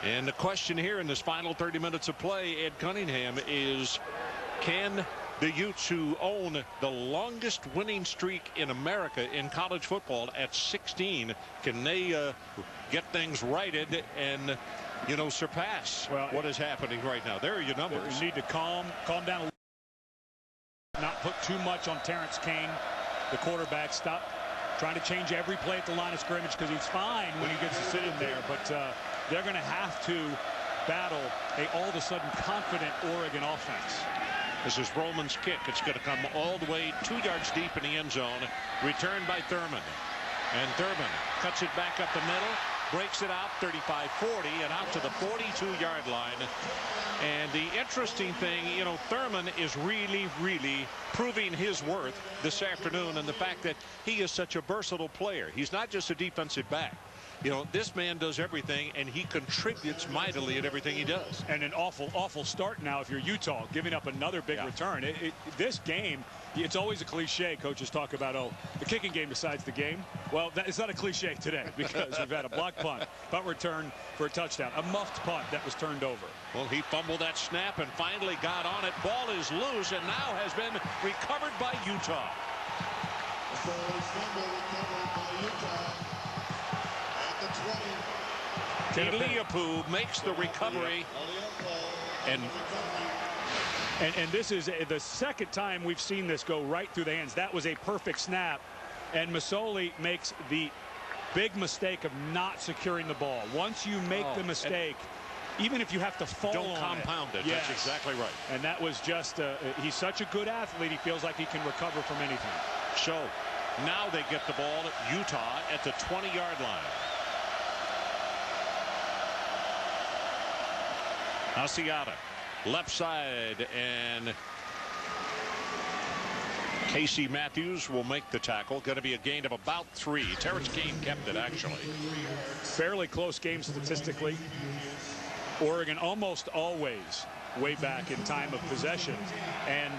And the question here in this final 30 minutes of play, Ed Cunningham, is can the Utes, who own the longest winning streak in America in college football at 16, can they get things righted and, you know, surpass what is happening right now? There are your numbers. You need to calm down a little, not put too much on Terrence Kane, the quarterback. Stop trying to change every play at the line of scrimmage, because he's fine when he gets to sit in there. But they're going to have to battle a all of a sudden confident Oregon offense. This is Roman's kick. It's going to come all the way 2 yards deep in the end zone. Returned by Thurman. And Thurman cuts it back up the middle, breaks it out 35-40 and out to the 42-yard line. And the interesting thing, you know, Thurman is really proving his worth this afternoon, and the fact that he is such a versatile player. He's not just a defensive back. You know, this man does everything, and he contributes mightily at everything he does. And an awful start now if you're Utah, giving up another big return. This game, it's always a cliche. Coaches talk about, oh, the kicking game decides the game. Well, it's not a cliche today, because we've had a block punt return for a touchdown, a muffed punt that was turned over. Well, he fumbled that snap and finally got on it. Ball is loose and now has been recovered by Utah. Eliapu makes the recovery. And this is the second time we've seen this go right through the hands. That was a perfect snap, and Masoli makes the big mistake of not securing the ball. Once you make the mistake, even if you have to fall don't on compound it. Yes. That's exactly right. And that was just he's such a good athlete, he feels like he can recover from anything. So now they get the ball at Utah at the 20-yard line. Asiata, left side, and Casey Matthews will make the tackle. Going to be a gain of about 3. Terrence Kane kept it, actually. Fairly close game statistically. Oregon almost always way back in time of possession. And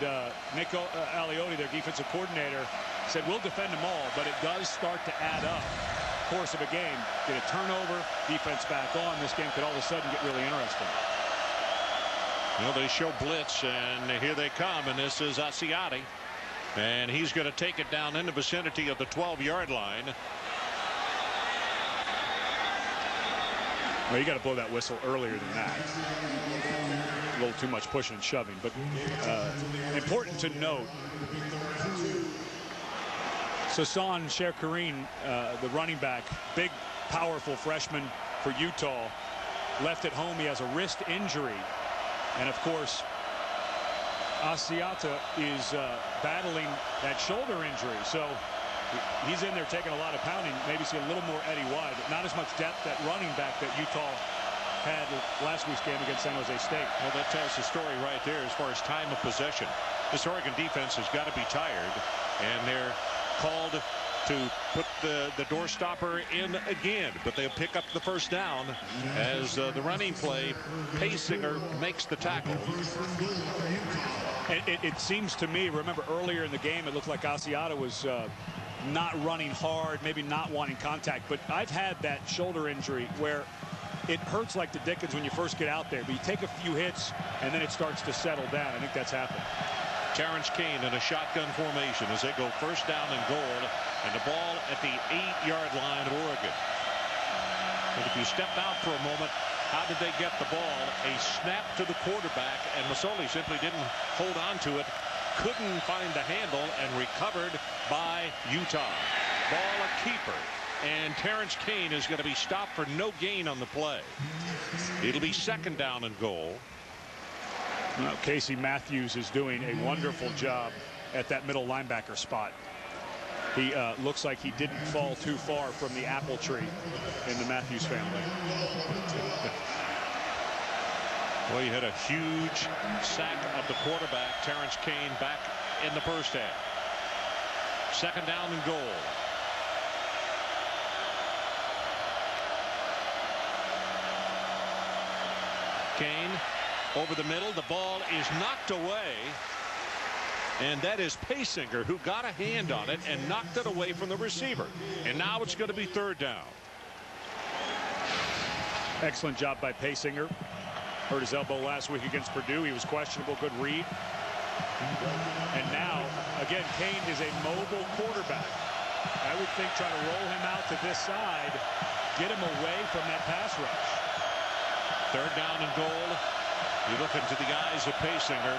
Nico Aliotti, their defensive coordinator, said we'll defend them all, but it does start to add up. Course of a game, get a turnover, defense back on. This game could all of a sudden get really interesting. Well, they show blitz, and here they come, and this is Asiati, and he's going to take it down in the vicinity of the 12-yard line. Well, you got to blow that whistle earlier than that. A little too much pushing and shoving, but important to note, Sasan Sherkarine, the running back, big, powerful freshman for Utah, left at home. He has a wrist injury. And, of course, Asiata is battling that shoulder injury. So he's in there taking a lot of pounding. Maybe see a little more Eddie White, but not as much depth at running back that Utah had last week's game against San Jose State. Well, that tells the story right there as far as time of possession. This Oregon defense has got to be tired, and they're called to put the doorstopper in again, but they'll pick up the first down as the running play, Paysinger makes the tackle. It seems to me, remember earlier in the game, it looked like Asiata was not running hard, maybe not wanting contact, but I've had that shoulder injury where it hurts like the dickens when you first get out there, but you take a few hits and then it starts to settle down. I think that's happened. Terrence Kane in a shotgun formation as they go first down and goal, and the ball at the 8-yard line of Oregon. And if you step out for a moment, how did they get the ball? A snap to the quarterback, and Masoli simply didn't hold on to it, couldn't find the handle, and recovered by Utah. Ball a keeper, and Terrence Kane is going to be stopped for no gain on the play. It'll be second down and goal. Well, Casey Matthews is doing a wonderful job at that middle linebacker spot. He looks like he didn't fall too far from the apple tree in the Matthews family. Well, you had a huge sack of the quarterback, Terrence Kane, back in the first half. Second down and goal. Kane over the middle. The ball is knocked away. And that is Paysinger, who got a hand on it and knocked it away from the receiver. And now it's going to be third down. Excellent job by Paysinger. Hurt his elbow last week against Purdue. He was questionable. Good read. And now, again, Kane is a mobile quarterback. I would think try to roll him out to this side, get him away from that pass rush. Third down and goal. You look into the eyes of Paysinger.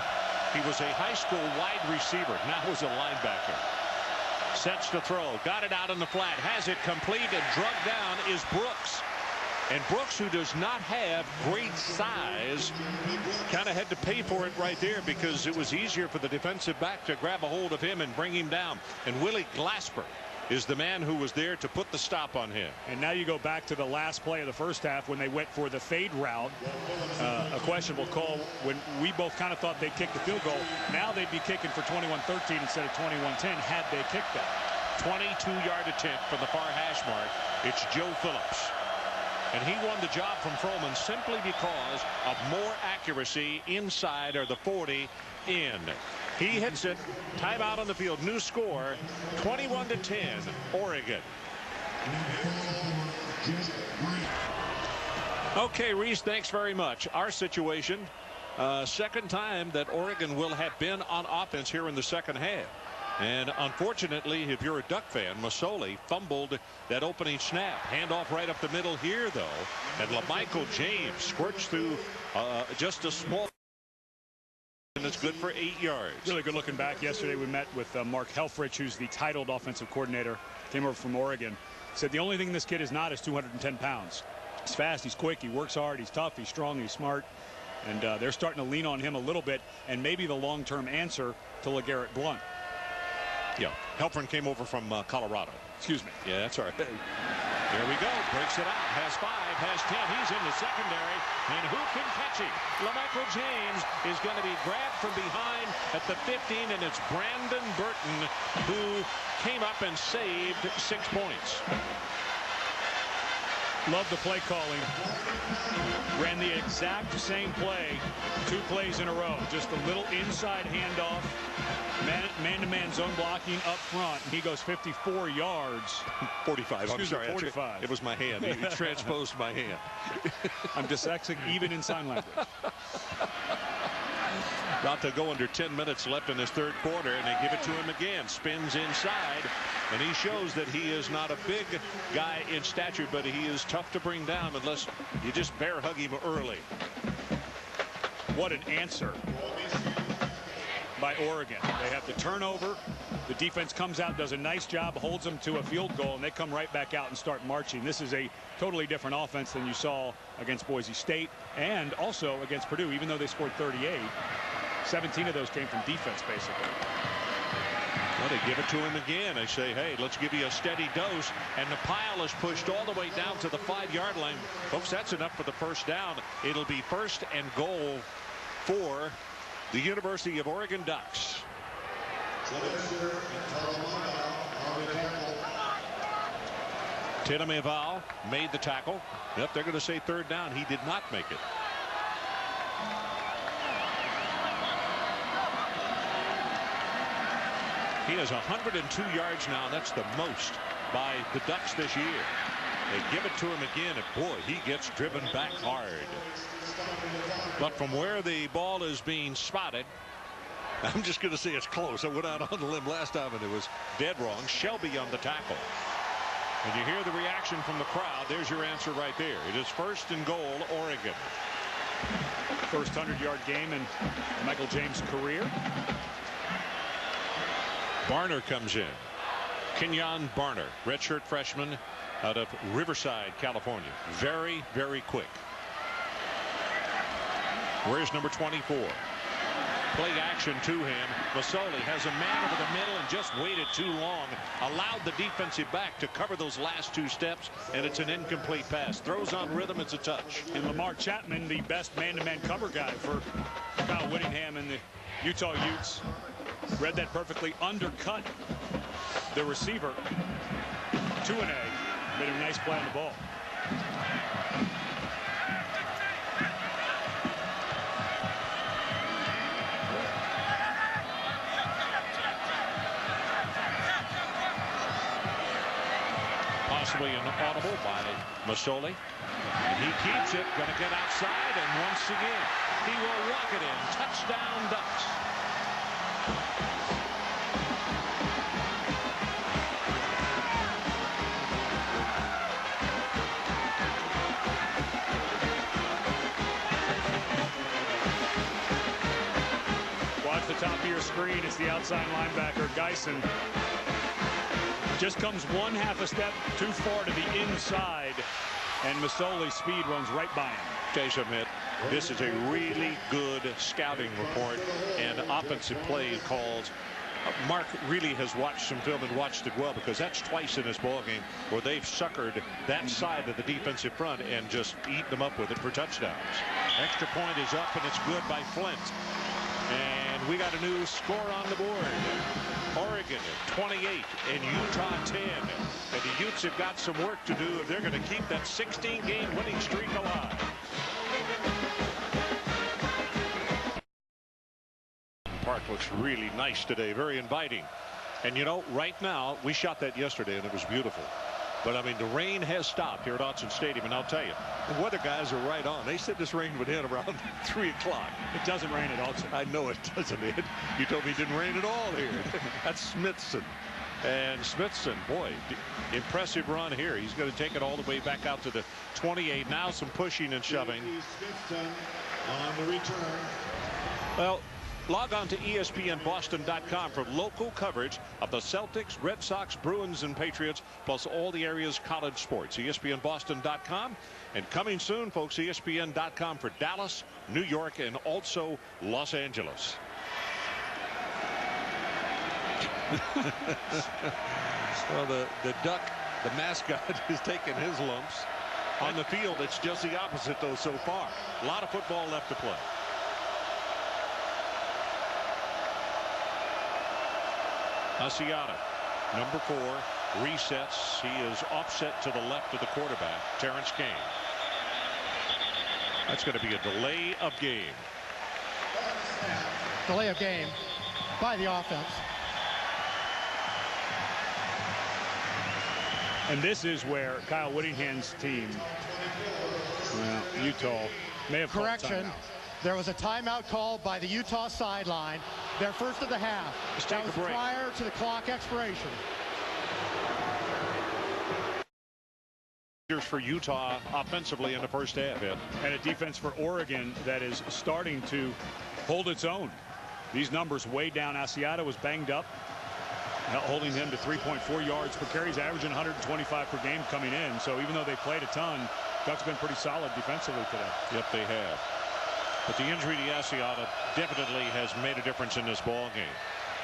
He was a high school wide receiver. Now he's a linebacker. Sets to throw. Got it out in the flat. Has it complete and drugged down is Brooks. And Brooks, who does not have great size, kind of had to pay for it right there because it was easier for the defensive back to grab a hold of him and bring him down. And Willie Glasper is the man who was there to put the stop on him. And now you go back to the last play of the first half when they went for the fade route. A questionable call when we both kind of thought they'd kick the field goal. Now they'd be kicking for 21-13 instead of 21-10 had they kicked that. 22-yard attempt from the far hash mark. It's Joe Phillips. And he won the job from Froman simply because of more accuracy inside or the 40 in. He hits it. Timeout on the field. New score 21-10 Oregon. Okay, Reese, thanks very much. Our situation, second time that Oregon will have been on offense here in the second half. And unfortunately, if you're a Duck fan, Masoli fumbled that opening snap. Handoff right up the middle here, though. And LaMichael James squirts through just a small. And it's good for 8 yards. Really good looking back. Yesterday we met with Mark Helfrich, who's the titled offensive coordinator. Came over from Oregon. Said the only thing this kid is not is 210 pounds. He's fast, he's quick, he works hard, he's tough, he's strong, he's smart. And they're starting to lean on him a little bit. And maybe the long-term answer to LeGarrette Blount. Yeah, Helfrich came over from Colorado. Excuse me. Yeah, that's all right. There we go. Breaks it out. Has 5, has 10. He's in the secondary. And who can catch him? LaMichael James is going to be grabbed from behind at the 15, and it's Brandon Burton who came up and saved 6 points. Love the play calling. Ran the exact same play 2 plays in a row. Just a little inside handoff. Man-to-man zone blocking up front. He goes 54 yards. 45. I'm sorry. 45. It was my hand. He transposed my hand. I'm dyslexic even in sign language. About to go under 10 minutes left in this third quarter, and they give it to him again. Spins inside, and he shows that he is not a big guy in stature, but he is tough to bring down unless you just bear hug him early. What an answer by Oregon. They have the turnover. The defense comes out, does a nice job, holds them to a field goal, and they come right back out and start marching. This is a totally different offense than you saw against Boise State and also against Purdue. Even though they scored 38, 17 of those came from defense, basically. Well, they give it to him again. They say, hey, let's give you a steady dose. And the pile is pushed all the way down to the 5-yard line. Folks, that's enough for the first down. It'll be first and goal for the University of Oregon Ducks. Tatum Eval made the tackle. Yep, they're going to say third down. He did not make it. He has 102 yards now. That's the most by the Ducks this year. They give it to him again, and boy, he gets driven back hard. But from where the ball is being spotted, I'm just going to say it's close. I went out on the limb last time, and it was dead wrong. Shelby on the tackle. And you hear the reaction from the crowd. There's your answer right there. It is first and goal, Oregon. First 100-yard game in Michael James' career. Barner comes in. Kenyon Barner, redshirt freshman out of Riverside, California. Very, very quick. Where's number 24? Play action to him. Masoli has a man over the middle and just waited too long. Allowed the defensive back to cover those last 2 steps, and it's an incomplete pass. Throws on rhythm. It's a touch. And Lamar Chapman, the best man-to-man cover guy for Kyle Whittingham and the Utah Utes. Read that perfectly. Undercut the receiver. 2-A. Made a nice play on the ball. Possibly an audible by Masoli. He keeps it, going to get outside, and once again, he will walk it in. Touchdown, Ducks. Watch the top of your screen. It's the outside linebacker, Geisen. Just comes one half a step too far to the inside, and Masoli's speed runs right by him. Jason Mitt, this is a really good scouting report and offensive play calls. Mark really has watched some film and watched it well, because that's twice in this ball game where they've suckered that side of the defensive front and just eaten them up with it for touchdowns. Extra point is up, and it's good by Flint. And we got a new score on the board. Oregon 28 and Utah 10. And the Utes have got some work to do if they're going to keep that 16-game winning streak alive. Park looks really nice today, very inviting. And you know, right now, we shot that yesterday and it was beautiful. But I mean, the rain has stopped here at Autzen Stadium, and I'll tell you, the weather guys are right on. They said this rain would hit around 3 o'clock. It doesn't rain at Autzen. I know it doesn't. You told me it didn't rain at all here. That's Smithson. And Smithson, boy, impressive run here. He's going to take it all the way back out to the 28. Now some pushing and shoving. Smithson on the return. Well, log on to ESPNBoston.com for local coverage of the Celtics, Red Sox, Bruins, and Patriots, plus all the area's college sports. ESPNBoston.com. And coming soon, folks, ESPN.com for Dallas, New York, and also Los Angeles. Well, the duck, the mascot, is taking his lumps. On the field, it's just the opposite, though, so far. A lot of football left to play. Asiata, number 4, resets. He is offset to the left of the quarterback, Terrence Kane. That's going to be a delay of game. Delay of game by the offense. And this is where Kyle Whittingham's team, well, Utah, may have correction. There was a timeout called by the Utah sideline, their first of the half. That was prior to the clock expiration. For Utah offensively in the first half. And a defense for Oregon that is starting to hold its own. These numbers way down. Asiata was banged up, holding him to 3.4 yards per carry. He's averaging 125 per game coming in. So even though they played a ton, Ducks been pretty solid defensively today. Yep, they have. But the injury to Asiata definitely has made a difference in this ball game.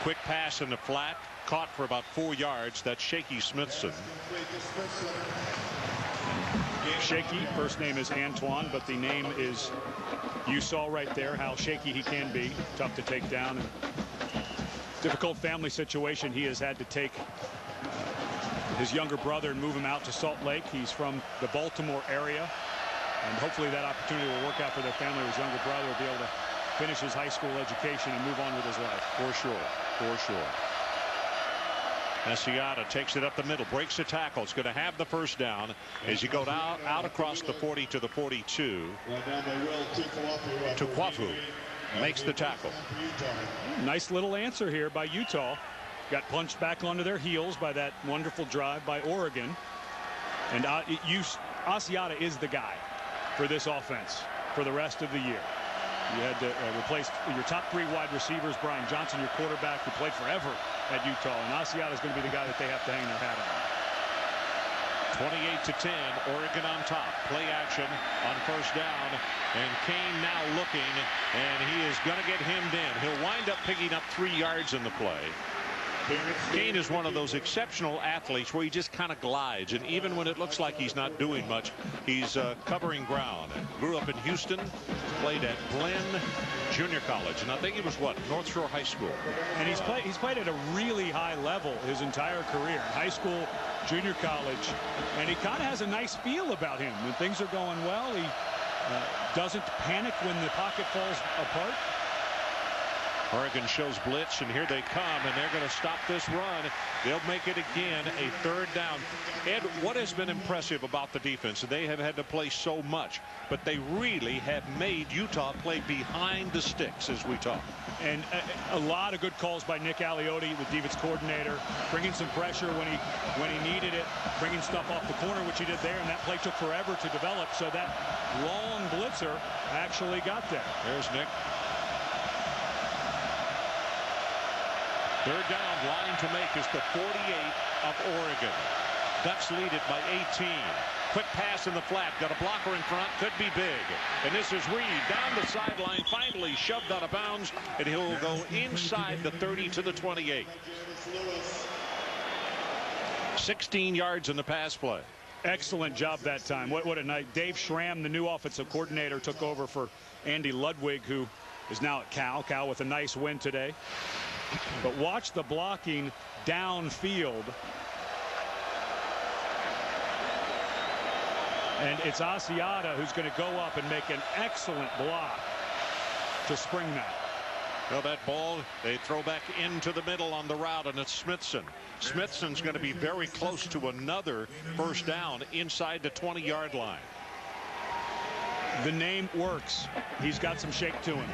Quick pass in the flat, caught for about 4 yards. That's Shaky Smithson. Shaky, first name is Antoine, but the name is, you saw right there how shaky he can be. Tough to take down. And difficult family situation. He has had to take his younger brother and move him out to Salt Lake. He's from the Baltimore area. And hopefully that opportunity will work out for their family. His younger brother will be able to finish his high school education and move on with his life. For sure. For sure. Asiata takes it up the middle, breaks the tackle. It's going to have the first down as you go out across the 40 to the 42. Tuquafu makes the tackle. Nice little answer here by Utah. Got punched back onto their heels by that wonderful drive by Oregon. And Asiata is the guy for this offense for the rest of the year. You had to replace your top 3 wide receivers. Brian Johnson, your quarterback, who played forever at Utah. And Asiata is going to be the guy that they have to hang their hat on. 28-10, Oregon on top. Play action on first down. And Kane now looking, and he is going to get hemmed in. He'll wind up picking up 3 yards in the play. Kane is one of those exceptional athletes where he just kind of glides, and even when it looks like he's not doing much, he's covering ground. Grew up in Houston, played at Glenn Junior College, and I think he was North Shore High School. And he's played at a really high level his entire career, high school, junior college, and he kind of has a nice feel about him. When things are going well, he doesn't panic when the pocket falls apart. Oregon shows blitz, and here they come, and they're going to stop this run. They'll make it again a 3rd down. Ed, what has been impressive about the defense? They have had to play so much, but they really have made Utah play behind the sticks as we talk. And a lot of good calls by Nick Aliotti, the defense coordinator, bringing some pressure when he needed it, bringing stuff off the corner, which he did there, and that play took forever to develop, so that long blitzer actually got there. There's Nick. 3rd down, line to make is the 48 of Oregon. Ducks lead it by 18. Quick pass in the flat. Got a blocker in front. Could be big. And this is Reed down the sideline. Finally shoved out of bounds. And he'll go inside the 30 to the 28. 16 yards in the pass play. Excellent job that time. What a night. Dave Schramm, the new offensive coordinator, took over for Andy Ludwig, who is now at Cal. Cal with a nice win today. But watch the blocking downfield. And it's Asiata who's going to go up and make an excellent block to spring that. Well, that ball, they throw back into the middle on the route, and it's Smithson. Smithson's going to be very close to another 1st down inside the 20-yard line. The name works. He's got some shake to him.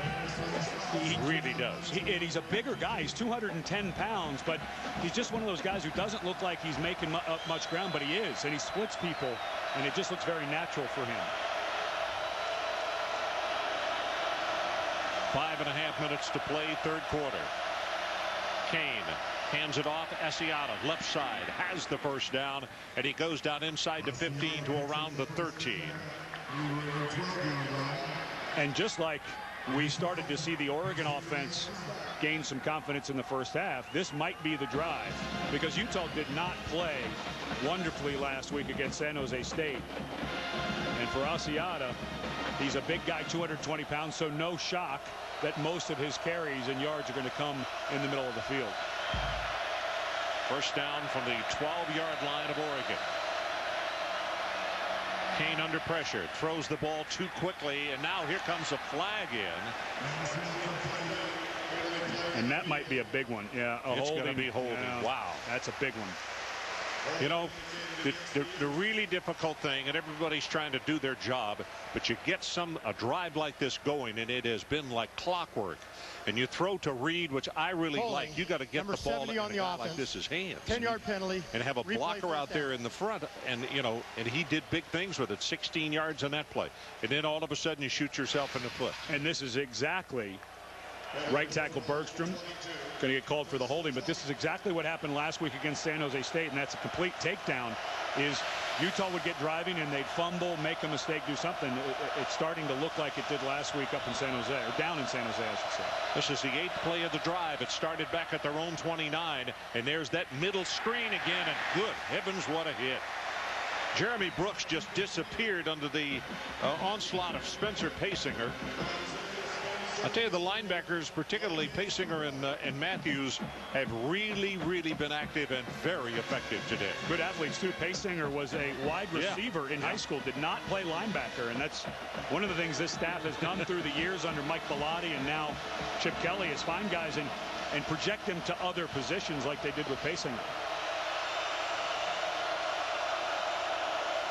He really does. He's a bigger guy. He's 210 pounds, but he's just one of those guys who doesn't look like he's making up much ground, but he is, and he splits people, and it just looks very natural for him. 5.5 minutes to play, 3rd quarter. Kane hands it off. Asiata, left side, has the 1st down, and he goes down inside the 15 to around the 13. And just like we started to see the Oregon offense gain some confidence in the 1st half, this might be the drive, because Utah did not play wonderfully last week against San Jose State. And for Asiata, he's a big guy, 220 pounds, so no shock that most of his carries and yards are going to come in the middle of the field. 1st down from the 12-yard line of Oregon. Kane under pressure, throws the ball too quickly, and now here comes a flag in. And that might be a big one. Yeah, it's going to be holding. Yeah, wow, that's a big one. You know, the really difficult thing, and everybody's trying to do their job, but you get a drive like this going, and it has been like clockwork. And you throw to Reed, which I really like. You got to get the ball in a guy like this his hands. 10-yard penalty. And have a blocker out there in the front, and and he did big things with it. 16 yards on that play, and then all of a sudden you shoot yourself in the foot. And this is exactly right tackle Bergstrom going to get called for the holding, but this is exactly what happened last week against San Jose State, and that's a complete takedown. Is Utah would get driving and they'd fumble, make a mistake, do something. It's starting to look like it did last week up in San Jose, or down in San Jose, I should say. This is the 8th play of the drive. It started back at their own 29, and there's that middle screen again, and good heavens, what a hit. Jeremy Brooks just disappeared under the onslaught of Spencer Paysinger. I tell you, the linebackers, particularly Paysinger and Matthews, have really been active and very effective today. Good athletes too. Paysinger was a wide receiver in high school, did not play linebacker, and that's one of the things this staff has done through the years under Mike Bellotti and now Chip Kelly, is find guys and project them to other positions like they did with Paysinger.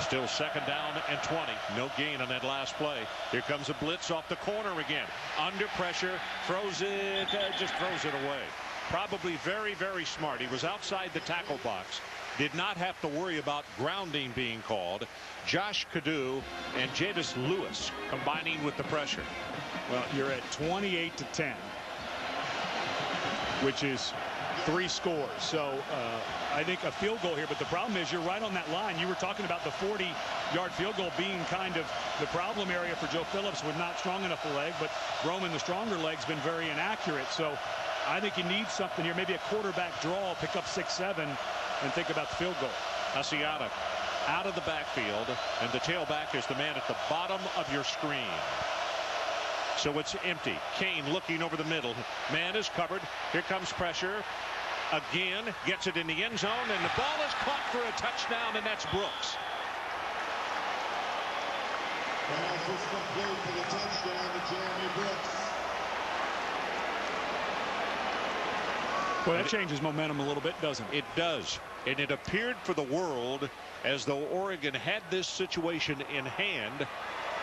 Still 2nd down and 20. No gain on that last play. Here comes a blitz off the corner again. Under pressure, throws it, just throws it away. Probably very smart. He was outside the tackle box. Did not have to worry about grounding being called. Josh Cadu and Javis Lewis combining with the pressure. Well, you're at 28-10, which is 3 scores. So I think a field goal here, but the problem is you're right on that line. You were talking about the 40-yard field goal being kind of the problem area for Joe Phillips with not strong enough a leg, but Roman, the stronger leg's been very inaccurate. So I think you need something here, maybe a quarterback draw, pick up 6-7, and think about the field goal. Asiata out of the backfield, and the tailback is the man at the bottom of your screen. So it's empty. Kane looking over the middle. Man is covered. Here comes pressure. Again, gets it in the end zone, and the ball is caught for a touchdown, and that's Brooks. Pass is complete for the touchdown to Jeremy Brooks. Well, that changes momentum a little bit, doesn't it? It does. And it appeared for the world as though Oregon had this situation in hand,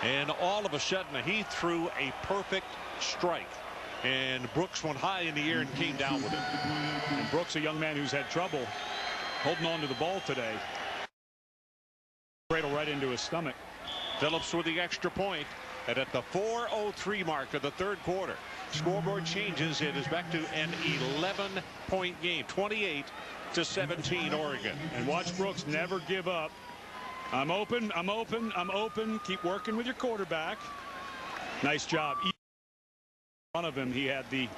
and all of a sudden he threw a perfect strike, and Brooks went high in the air and came down with it. And Brooks, a young man who's had trouble holding on to the ball today. Cradle right into his stomach. Phillips with the extra point, and at the 4:03 mark of the third quarter, scoreboard changes. It is back to an 11-point game, 28-17 Oregon. And watch Brooks never give up. I'm open, I'm open, I'm open. Keep working with your quarterback. Nice job. In front of him, he had the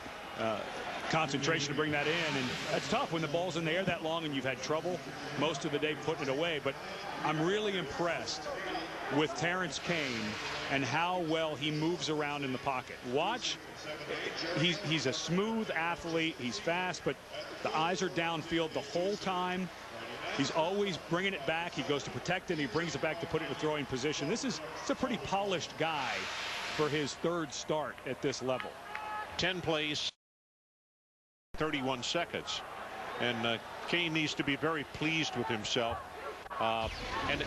concentration to bring that in, and that's tough when the ball's in the air that long and you've had trouble most of the day putting it away. But I'm really impressed with Terrence Kane and how well he moves around in the pocket. Watch, he's a smooth athlete, he's fast, but the eyes are downfield the whole time. He's always bringing it back. He goes to protect it, and he brings it back to put it in a throwing position. It's a pretty polished guy for his third start at this level. 10 plays, 31 seconds, and Kane needs to be very pleased with himself. And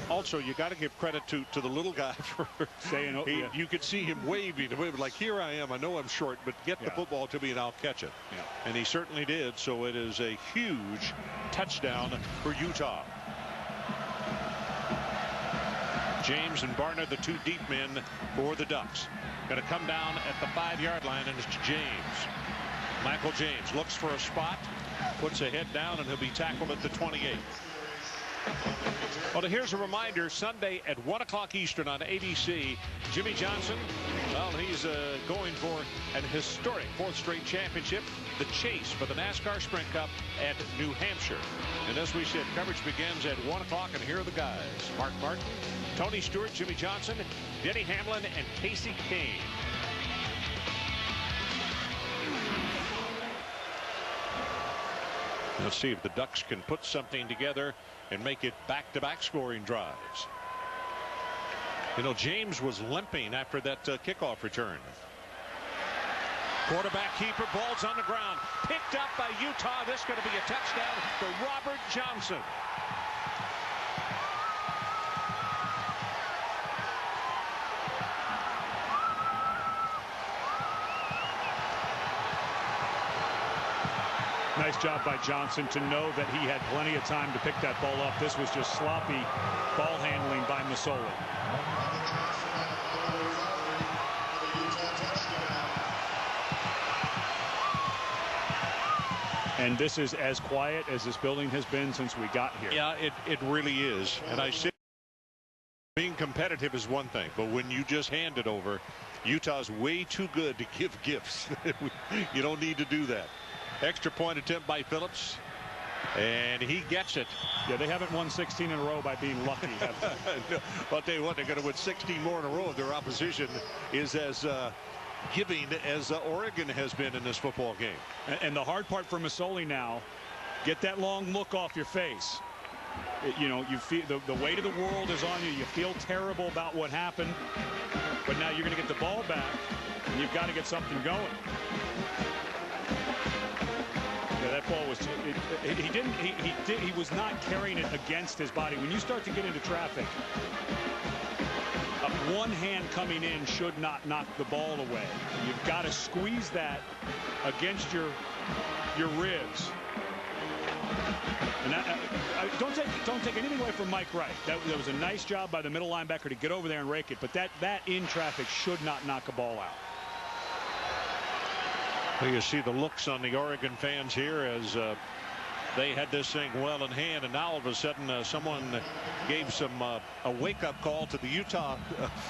also, you got to give credit to the little guy for saying, you could see him waving like, here I am, I know I'm short, but get the football to me and I'll catch it. And he certainly did. So it is a huge touchdown for Utah. James and Barner, the two deep men for the Ducks, going to come down at the 5-yard line, and it's James. Michael James looks for a spot, puts a head down, and he'll be tackled at the 28. Well, here's a reminder. Sunday at 1 o'clock Eastern on ABC, Jimmy Johnson, well, he's going for an historic 4th straight championship, the chase for the NASCAR Sprint Cup at New Hampshire. And as we said, coverage begins at 1 o'clock, and here are the guys: Mark Martin, Tony Stewart, Jimmy Johnson, Denny Hamlin, and Casey Kane. Let's see if the Ducks can put something together and make it back-to-back scoring drives. You know, James was limping after that kickoff return. Quarterback keeper, ball's on the ground, picked up by Utah. This is going to be a touchdown for Robert Johnson. Nice job by Johnson to know that he had plenty of time to pick that ball up. This was just sloppy ball handling by Masoli. And this is as quiet as this building has been since we got here. Yeah, it really is. And I say being competitive is one thing, but when you just hand it over, Utah's way too good to give gifts. You don't need to do that. Extra point attempt by Phillips, and he gets it. Yeah, they haven't won 16 in a row by being lucky, have they? No, I'll tell you what, they're going to win 16 more in a row if their opposition is as giving as Oregon has been in this football game. And the hard part for Masoli now, get that long look off your face. You know, you feel the weight of the world is on you. You feel terrible about what happened, but now you're going to get the ball back, and you've got to get something going. Yeah, that ball was he was not carrying it against his body. When you start to get into traffic, one hand coming in should not knock the ball away. You've got to squeeze that against your ribs. And don't take anything away from Mike Wright. That was a nice job by the middle linebacker to get over there and rake it, but that in traffic should not knock a ball out. Well, you see the looks on the Oregon fans here as they had this thing well in hand, and now all of a sudden someone gave a wake-up call to the Utah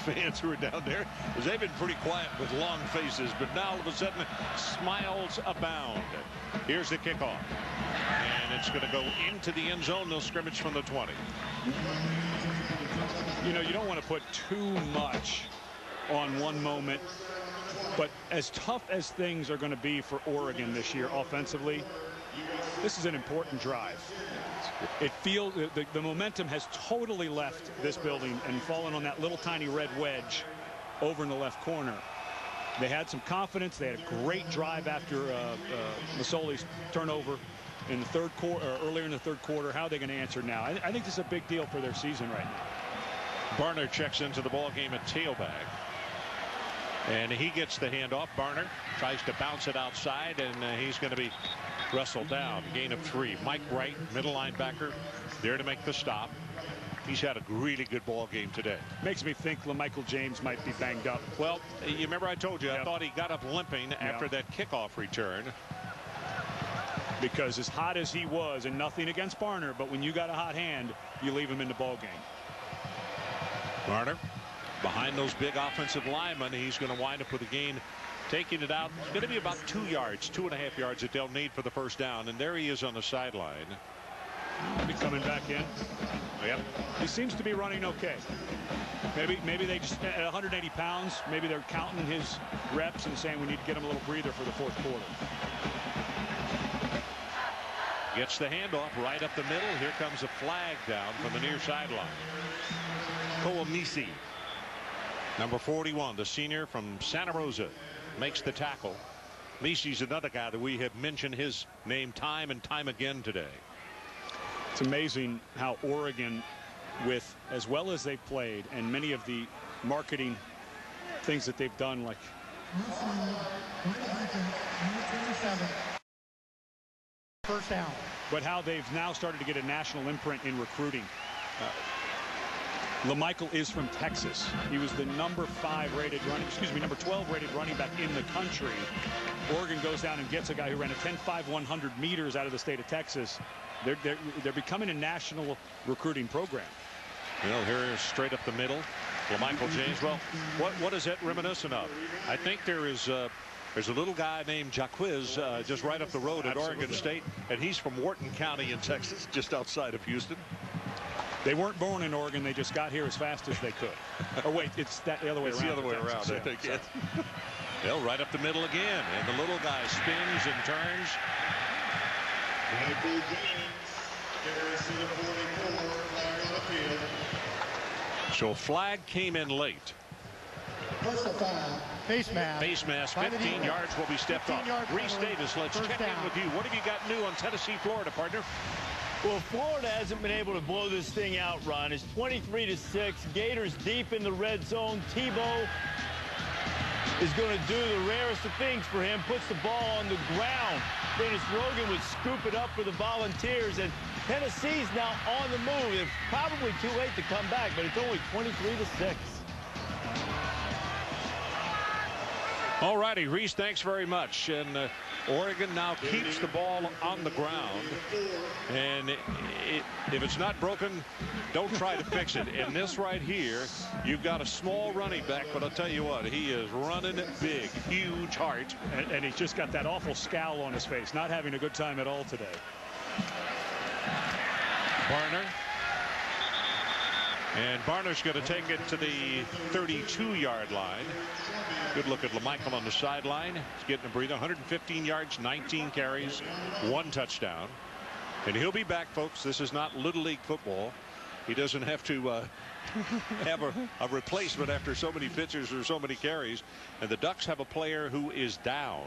fans who are down there, because they've been pretty quiet with long faces, but now all of a sudden smiles abound. Here's the kickoff, and it's going to go into the end zone. They'll scrimmage from the 20. You know, you don't want to put too much on one moment, but as tough as things are going to be for Oregon this year offensively, this is an important drive. It feels the momentum has totally left this building and fallen on that little tiny red wedge over in the left corner. They had some confidence. They had a great drive after Masoli's turnover in the third quarter, or earlier in the third quarter. How are they going to answer now? I think this is a big deal for their season right now. Barner checks into the ball game at tailback. And he gets the handoff. Barner tries to bounce it outside, and he's going to be wrestled down. Gain of 3. Mike Wright, middle linebacker, there to make the stop. He's had a really good ball game today. Makes me think LaMichael James might be banged up. Well, you remember I told you, I thought he got up limping after that kickoff return. Because as hot as he was, and nothing against Barner, but when you got a hot hand, you leave him in the ball game. Barner behind those big offensive linemen. He's going to wind up with a gain, taking it out. It's going to be about 2 yards, 2.5 yards that they'll need for the first down. And there he is on the sideline. Be coming back in. Yep. He seems to be running okay. Maybe they just, at 180 pounds, maybe they're counting his reps and saying we need to get him a little breather for the fourth quarter. Gets the handoff right up the middle. Here comes a flag down from the near sideline. Koamisi, number 41, the senior from Santa Rosa, makes the tackle. Misi's another guy that we have mentioned his name time and time again today. It's amazing how Oregon, with as well as they've played and many of the marketing things that they've done, like first down, but how they've now started to get a national imprint in recruiting. LaMichael is from Texas. He was the number 12 rated running back in the country. Oregon goes down and gets a guy who ran a 10.5 100 meters out of the state of Texas. They're becoming a national recruiting program. Well, here is straight up the middle. LaMichael James. Well, what is that reminiscent of? I think there's a little guy named Jaquiz just right up the road at Oregon State, and he's from Wharton County in Texas, just outside of Houston. They weren't born in Oregon. They just got here as fast as they could. Oh, wait, it's the other way around. It's the other way around, I think. Yeah. Well, right up the middle again, and the little guy spins and turns. Michael James carries to the 44, flag on the field. So flag came in late. Face mask. Face mask, 15 yards will be stepped off. Reese Davis, let's check in with you. What have you got new on Tennessee, Florida, partner? Well, Florida hasn't been able to blow this thing out, Ron. It's 23-6. Gators deep in the red zone. Tebow is going to do the rarest of things for him. Puts the ball on the ground. Dennis Rogan would scoop it up for the Volunteers. And Tennessee's now on the move. It's probably too late to come back, but it's only 23-6. All righty, Reese, thanks very much. And Oregon now keeps the ball on the ground. And if it's not broken, don't try to fix it. And this right here, you've got a small running back, but I'll tell you what, he is running it big, huge heart. And he's just got that awful scowl on his face, not having a good time at all today. Barner. And Barner's going to take it to the 32-yard line. Good look at LaMichael on the sideline. He's getting a breather. 115 yards, 19 carries, 1 touchdown. And he'll be back, folks. This is not Little League football. He doesn't have to have a replacement after so many pitchers or so many carries. And the Ducks have a player who is down.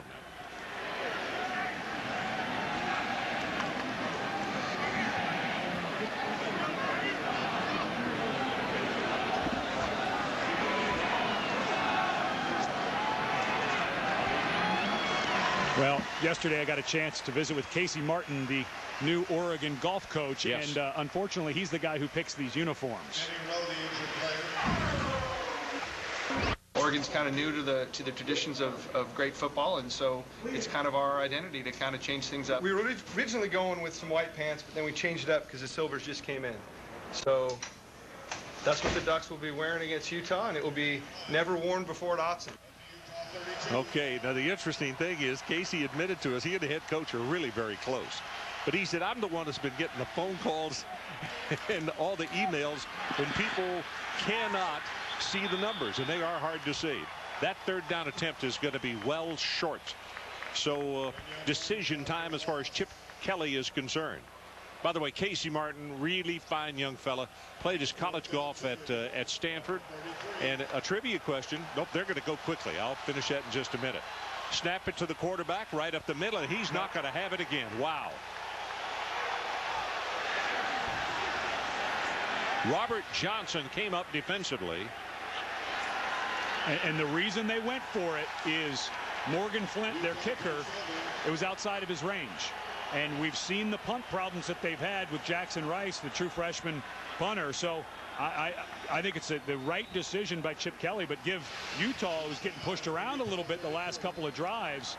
Well, yesterday I got a chance to visit with Casey Martin, the new Oregon golf coach. Yes. And unfortunately, he's the guy who picks these uniforms. Oregon's kind of new to the traditions of great football, and so it's kind of our identity to kind of change things up. We were originally going with some white pants, but then we changed it up because the silvers just came in. So that's what the Ducks will be wearing against Utah, and it will be never worn before at Autzen. Okay, now the interesting thing is Casey admitted to us he and the head coach are really very close. But he said, I'm the one that's been getting the phone calls and all the emails when people cannot see the numbers, and they are hard to see. That third down attempt is going to be well short. So decision time as far as Chip Kelly is concerned. By the way, Casey Martin, really fine young fella, played his college golf at Stanford. And a trivia question. Nope, they're going to go quickly. I'll finish that in just a minute. Snap it to the quarterback right up the middle, and he's not going to have it again. Wow. Robert Johnson came up defensively. And the reason they went for it is Morgan Flint, their kicker, it was outside of his range. And we've seen the punt problems that they've had with Jackson Rice, the true freshman punter. So I think it's the right decision by Chip Kelly, but give Utah, who's getting pushed around a little bit the last couple of drives,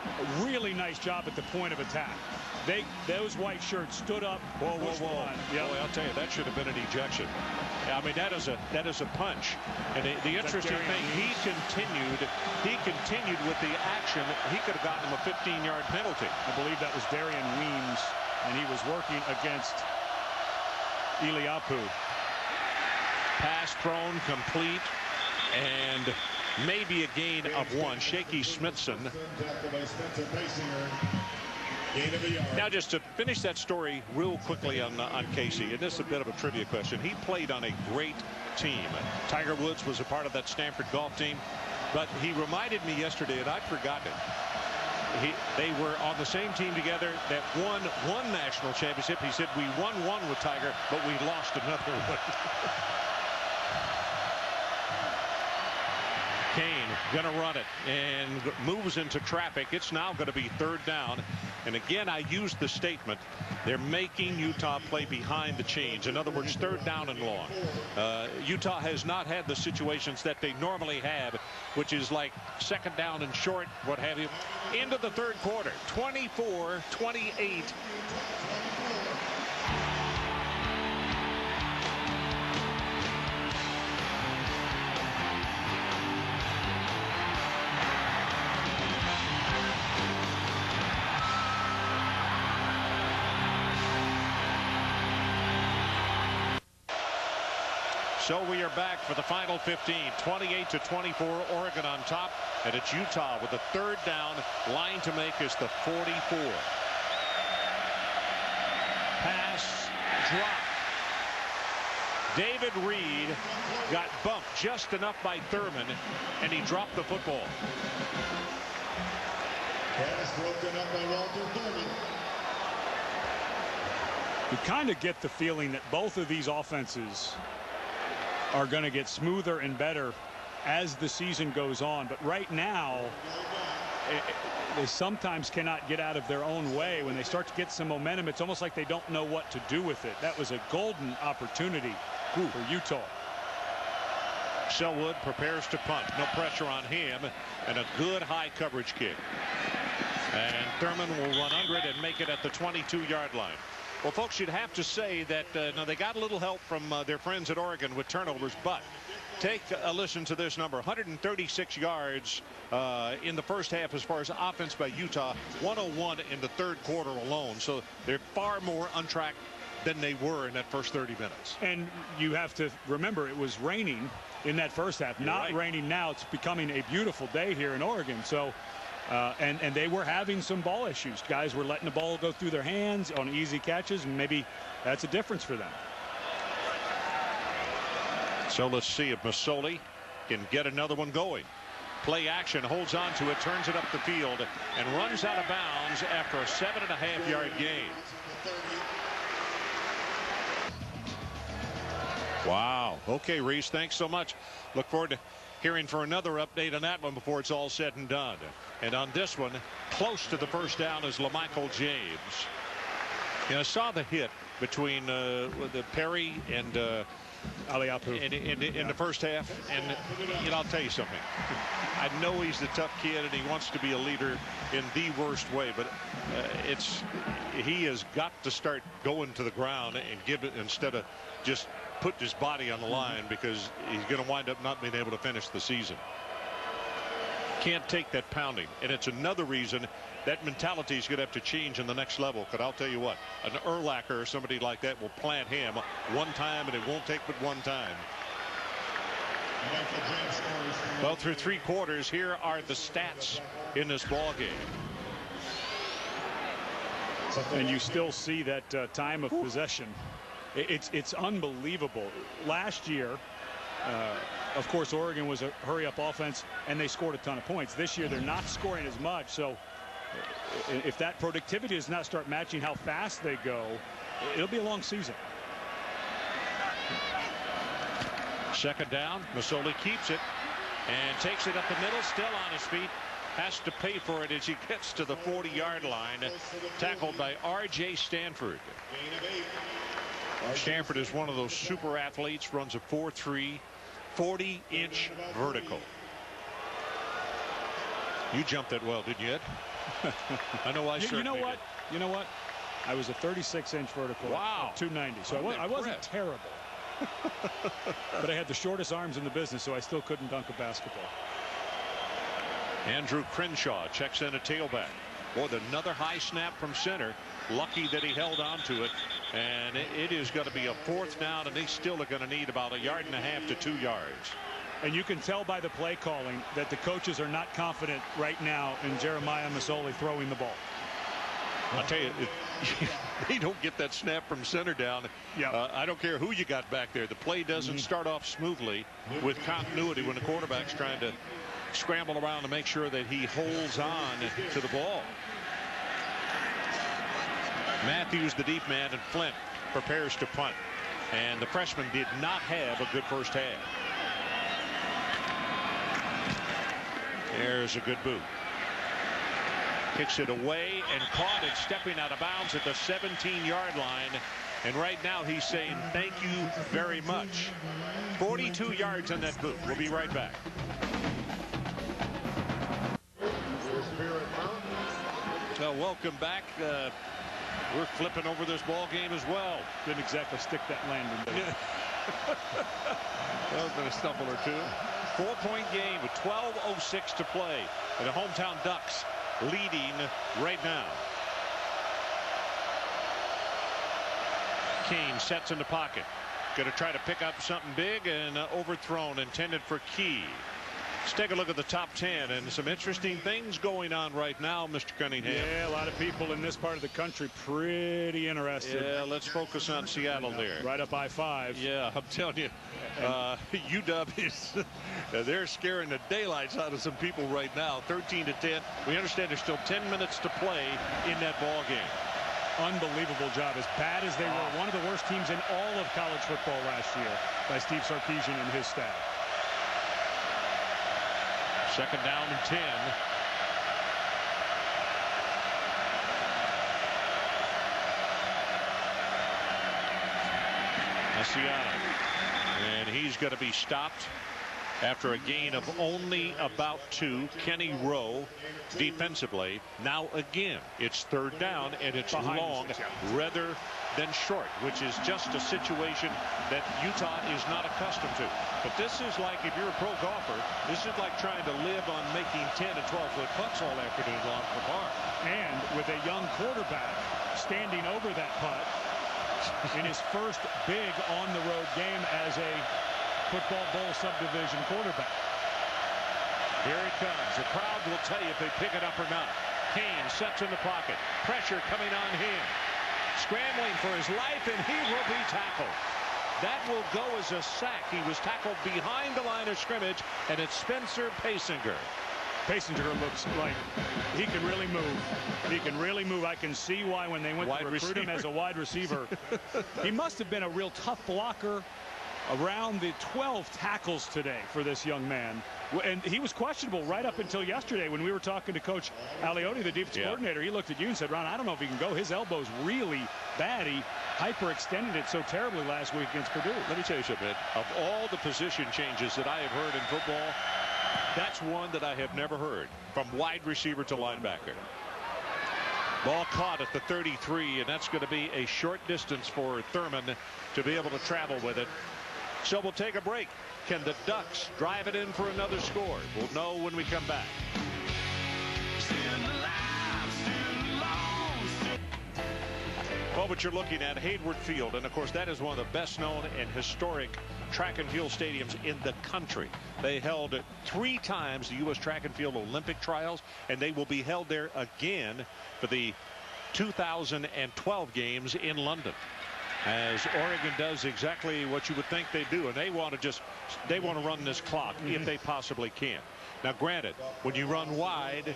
a really nice job at the point of attack. Those white shirts stood up. Whoa. Yeah, I'll tell you, that should have been an ejection. I mean, that is a punch. And the interesting thing, he continued with the action. He could have gotten him a 15-yard penalty. I believe that was Darian Weems, and he was working against Eliapu. Pass thrown, complete, and maybe a gain of 1. Shaky Smithson. Now, just to finish that story real quickly on Casey, and this is a bit of a trivia question. He played on a great team. Tiger Woods was a part of that Stanford golf team, but he reminded me yesterday, and I'd forgotten it. They were on the same team together that won one national championship. He said, we won one with Tiger, but we lost another one. Kane gonna run it and moves into traffic. It's now going to be 3rd down. And again, I used the statement, they're making Utah play behind the chains. In other words, 3rd down and long. Utah has not had the situations that they normally have, which is like 2nd down and short, what have you. Into the 3rd quarter, 24-28. So we are back for the final 15, 28-24, Oregon on top, and it's Utah with the 3rd down. Line to make is the 44. Pass, drop. David Reed got bumped just enough by Thurman, and he dropped the football. Pass broken up by Walter Thurman. You kind of get the feeling that both of these offenses are going to get smoother and better as the season goes on. But right now, they sometimes cannot get out of their own way. When they start to get some momentum, it's almost like they don't know what to do with it. That was a golden opportunity for Utah. Selwood prepares to punt. No pressure on him, and a good high coverage kick. And Thurman will run under it and make it at the 22-yard line. Well, folks, you'd have to say that now they got a little help from their friends at Oregon with turnovers, but take a listen to this number. 136 yards in the first half as far as offense by Utah, 101 in the 3rd quarter alone. So they're far more untracked than they were in that first 30 minutes. And you have to remember, it was raining in that first half. You're not raining now. It's becoming a beautiful day here in Oregon. So and they were having some ball issues. Guys were letting the ball go through their hands on easy catches, and maybe that's a difference for them. So let's see if Masoli can get another one going. Play action, holds on to it, turns it up the field, and runs out of bounds after a 7.5-yard gain. Wow. Okay, Reese, thanks so much. Look forward to hearing for another update on that one before it's all said and done. And on this one, close to the first down is LaMichael James. And I saw the hit between the Perry and Eliapu in the first half, and I'll tell you something. I know he's the tough kid and he wants to be a leader in the worst way, but he has got to start going to the ground and give it instead of just put his body on the line, because he's going to wind up not being able to finish the season. Can't take that pounding, and it's another reason that mentality is going to have to change in the next level. But I'll tell you what, an Urlacher or somebody like that will plant him one time, and it won't take but one time. Well, through 3 quarters, here are the stats in this ball game. And you still see that time of possession. It's unbelievable. Last year, of course, Oregon was a hurry-up offense, and they scored a ton of points. This year, they're not scoring as much. So if that productivity does not start matching how fast they go, it'll be a long season. Second down. Masoli keeps it and takes it up the middle, still on his feet. Has to pay for it as he gets to the 40-yard line. Tackled by R.J. Stanford. Stanford is one of those super athletes, runs a 4.3, 40-inch vertical. You jumped that well, didn't you, Ed? I know I certainly did. You know what? I was a 36-inch vertical. Wow. 290. So I wasn't terrible. But I had the shortest arms in the business, so I still couldn't dunk a basketball. Andrew Crenshaw checks in a tailback. Boy, another high snap from center. Lucky that he held on to it. And it is going to be a 4th down, and they still are going to need about 1.5 yards to 2 yards. And you can tell by the play calling that the coaches are not confident right now in Jeremiah Masoli throwing the ball. I'll tell you, they don't get that snap from center down. Yeah. I don't care who you got back there. The play doesn't start off smoothly with continuity when the quarterback's trying to scramble around to make sure that he holds on to the ball. Matthews, the deep man, and Flint prepares to punt. And the freshman did not have a good first half. There's a good boot. Kicks it away and caught it stepping out of bounds at the 17-yard line. And right now he's saying thank you very much. 42 yards on that boot. We'll be right back. Welcome back. We're flipping over this ball game as well. Didn't exactly stick that landing. That was been a stumble or two. 4-point game with 12:06 to play. And the hometown Ducks leading right now. Kane sets in the pocket. Going to try to pick up something big, and overthrown, intended for Key. Let's take a look at the top 10 and some interesting things going on right now, Mr. Cunningham. Yeah, a lot of people in this part of the country pretty interested. Yeah, let's focus on Seattle there. Right up I-5. Yeah, I'm telling you, UW is they're scaring the daylights out of some people right now. 13-10. We understand there's still 10 minutes to play in that ball game. Unbelievable job. As bad as they were, one of the worst teams in all of college football last year by Steve Sarkisian and his staff. Second down and 10. Asiata. And he's going to be stopped after a gain of only about 2. Kenny Rowe defensively. Now again, it's third down, and it's long rather than short, which is just a situation that Utah is not accustomed to. But this is like, if you're a pro golfer, this is like trying to live on making 10 and 12-foot putts all afternoon long for par. And with a young quarterback standing over that putt in his first big on-the-road game as a football bowl subdivision quarterback. Here it comes. The crowd will tell you if they pick it up or not. Kane sets in the pocket. Pressure coming on him. Scrambling for his life, and he will be tackled. That will go as a sack. He was tackled behind the line of scrimmage, and it's Spencer Paysinger. Paysinger looks like he can really move. He can really move. I can see why when they went to recruit him as a wide receiver. He must have been a real tough blocker. Around the 12 tackles today for this young man. And he was questionable right up until yesterday when we were talking to Coach Aliotti, the defensive coordinator. He looked at you and said, Ron, I don't know if he can go. His elbow's really bad. He hyperextended it so terribly last week against Purdue. Let me tell you something. Of all the position changes that I have heard in football, that's one that I have never heard. From wide receiver to linebacker. Ball caught at the 33, and that's going to be a short distance for Thurman to be able to travel with it. So we'll take a break. Can the Ducks drive it in for another score? We'll know when we come back. Well, what you're looking at, Hayward Field, and of course that is one of the best known and historic track and field stadiums in the country. They held 3 times the U.S. track and field Olympic trials, and they will be held there again for the 2012 games in London, as Oregon does exactly what you would think they do, and they want to run this clock if they possibly can. Now, granted, when you run wide,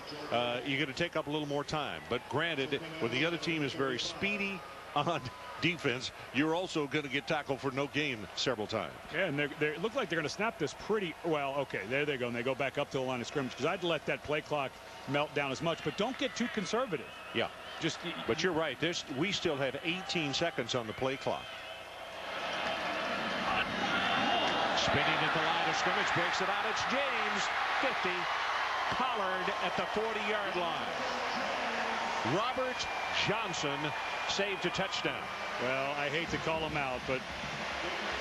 you're going to take up a little more time. But granted, when the other team is very speedy on defense, you're also going to get tackled for no gain several times. Yeah, and they look like they're going to snap this pretty well. Okay, there they go, and they go back up to the line of scrimmage, because I'd let that play clock melt down as much, but don't get too conservative. Yeah, but you're right. We still have 18 seconds on the play clock. Spinning at the line of scrimmage, breaks it out. It's James, 50. Pollard at the 40-yard line. Robert Johnson saved a touchdown. Well, I hate to call him out, but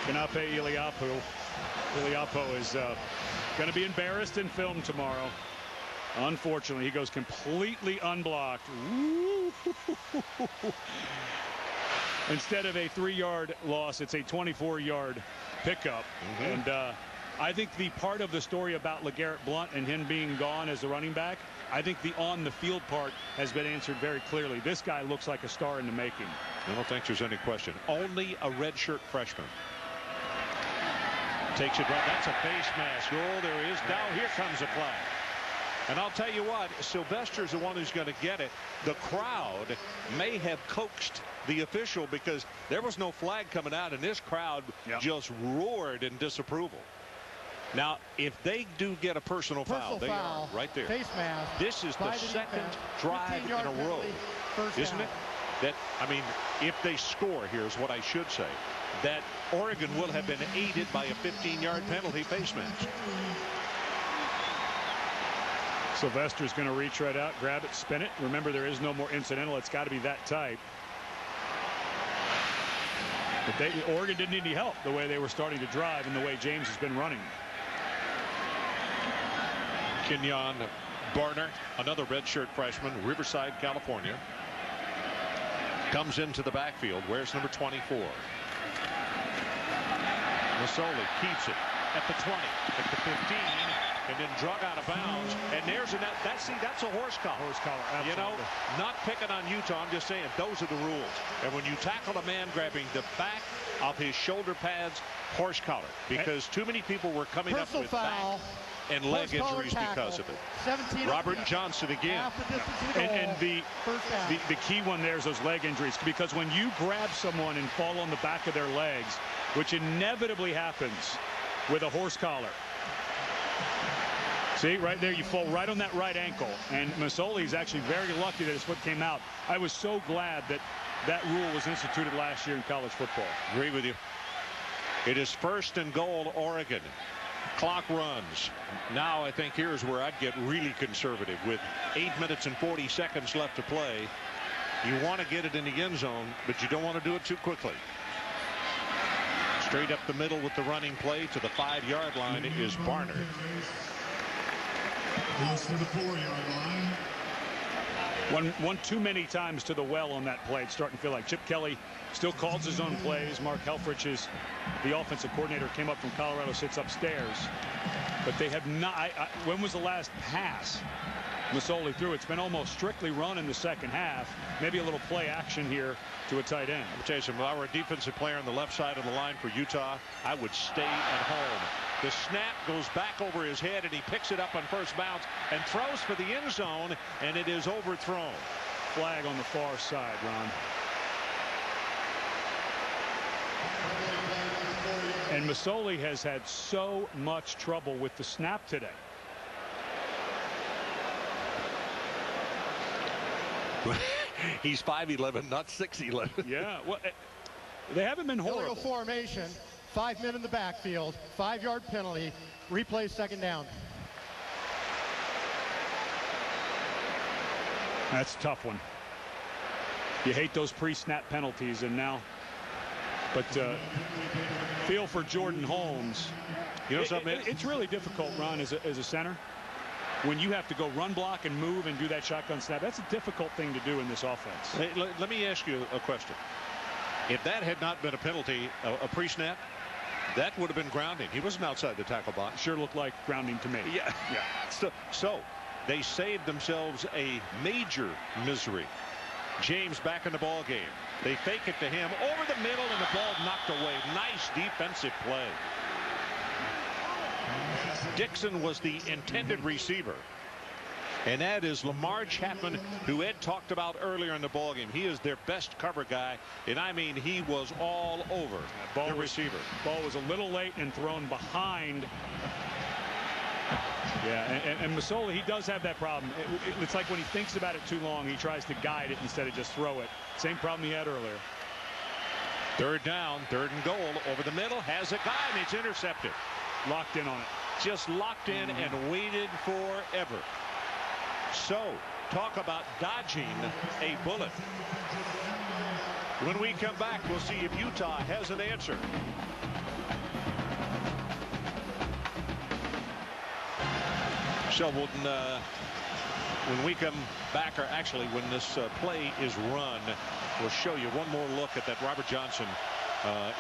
Kanape Iliapo is going to be embarrassed in film tomorrow. Unfortunately, he goes completely unblocked. Instead of a 3-yard loss, it's a 24-yard pickup. And I think the part of the story about LeGarrette Blount and him being gone as a running back, I think the on-the-field part has been answered very clearly. This guy looks like a star in the making. I don't think there's any question. Only a redshirt freshman. Takes it right. That's a face mask. Oh, there is. Now here comes a flag. And I'll tell you what, Sylvester's the one who's going to get it. The crowd may have coaxed the official, because there was no flag coming out, and this crowd just roared in disapproval. Now, if they do get a personal foul, they are right there. Face mask. This is the second drive in a row, isn't it? That, I mean, if they score, here's what I should say, that Oregon will have been aided by a 15-yard penalty face mask. Sylvester's going to reach right out, grab it, spin it. Remember, there is no more incidental. It's got to be that tight. But Oregon didn't need any help the way they were starting to drive and the way James has been running. Kenyon Barner, another redshirt freshman, Riverside, California, comes into the backfield. Where's number 24? Masoli keeps it at the 20, at the 15, and then drug out of bounds. And there's that's a horse collar. Horse collar, absolutely. You know, not picking on Utah. I'm just saying those are the rules. And when you tackle a man grabbing the back of his shoulder pads, horse collar, because too many people were coming up with back and leg injuries because of it. Robert Johnson again. And the key one there is those leg injuries, because when you grab someone and fall on the back of their legs, which inevitably happens with a horse collar. See, right there, you fall right on that right ankle. And Masoli is actually very lucky that his foot came out. I was so glad that that rule was instituted last year in college football. Agree with you. It is 1st and goal, Oregon. Clock runs. Now I think here's where I'd get really conservative. With 8 minutes and 40 seconds left to play, you want to get it in the end zone, but you don't want to do it too quickly. Straight up the middle with the running play to the 5-yard line is Barner. Close to the 4-yard line. One too many times to the well on that play. It's starting to feel like Chip Kelly still calls his own plays. Mark Helfrich, the offensive coordinator, came up from Colorado, sits upstairs. But they have not. When was the last pass Masoli threw? It's been almost strictly run in the second half. Maybe a little play action here to a tight end. I'll tell you something. If I were a defensive player on the left side of the line for Utah, I would stay at home. The snap goes back over his head, and he picks it up on first bounce and throws for the end zone, and it is overthrown. Flag on the far side, Ron. And Masoli has had so much trouble with the snap today. He's 5'11", not 6'11". Yeah, well, they haven't been horrible. Illegal formation, 5 men in the backfield, 5-yard penalty, replay second down. That's a tough one. You hate those pre-snap penalties, and now, but feel for Jordan Holmes. You know something? It's really difficult, Ron, as a center. When you have to go run block and move and do that shotgun snap, that's a difficult thing to do in this offense. Hey, let me ask you a question. If that had not been a penalty, a pre-snap, that would have been grounding. He wasn't outside the tackle box. Sure looked like grounding to me. Yeah. So they saved themselves a major misery James back in the ball game. They fake it to him over the middle, and the ball knocked away. Nice defensive play. Dixon was the intended receiver. And that is Lamar Chapman, who Ed talked about earlier in the ballgame. He is their best cover guy, and I mean he was all over the receiver. Ball was a little late and thrown behind. Yeah, and Masoli, he does have that problem. It's like when he thinks about it too long, he tries to guide it instead of just throw it. Same problem he had earlier. Third down, 3rd and goal, over the middle, has a guy, and it's intercepted. Locked in on it. Just locked in and waited forever. So, talk about dodging a bullet. When we come back, we'll see if Utah has an answer. So, when we come back, or actually when this play is run, we'll show you one more look at that Robert Johnson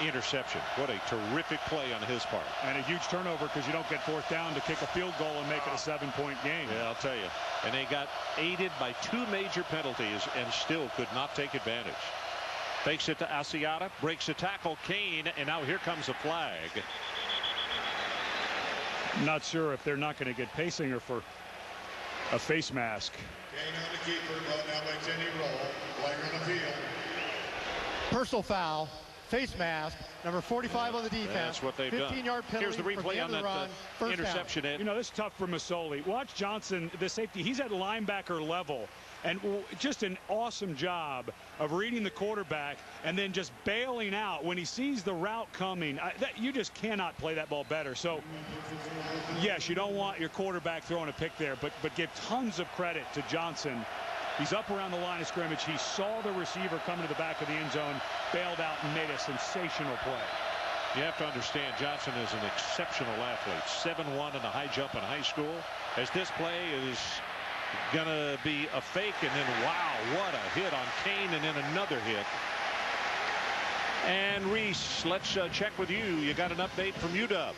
interception. What a terrific play on his part. And a huge turnover because you don't get 4th down to kick a field goal and make it a 7-point game. Yeah, I'll tell you. And they got aided by 2 major penalties and still could not take advantage. Fakes it to Asiata, breaks the tackle, Kane, and now here comes a flag. Not sure if they're not going to get Paysinger for a face mask. Kane on the keeper, but now makes any roll. Player on the field. Personal foul. Face mask, number 45 on the defense. That's what they've done. 15-yard penalty. Here's the replay on that interception. You know, this is tough for Masoli. Watch Johnson, the safety. He's at linebacker level. And just an awesome job of reading the quarterback and then just bailing out when he sees the route coming. You just cannot play that ball better. So, yes, you don't want your quarterback throwing a pick there, but give tons of credit to Johnson. He's up around the line of scrimmage. He saw the receiver coming to the back of the end zone, bailed out, and made a sensational play. You have to understand, Johnson is an exceptional athlete. 7'1" in the high jump in high school. As this play is going to be a fake, and then, wow, what a hit on Kane, and then another hit. And Reese, let's check with you. You got an update from UW.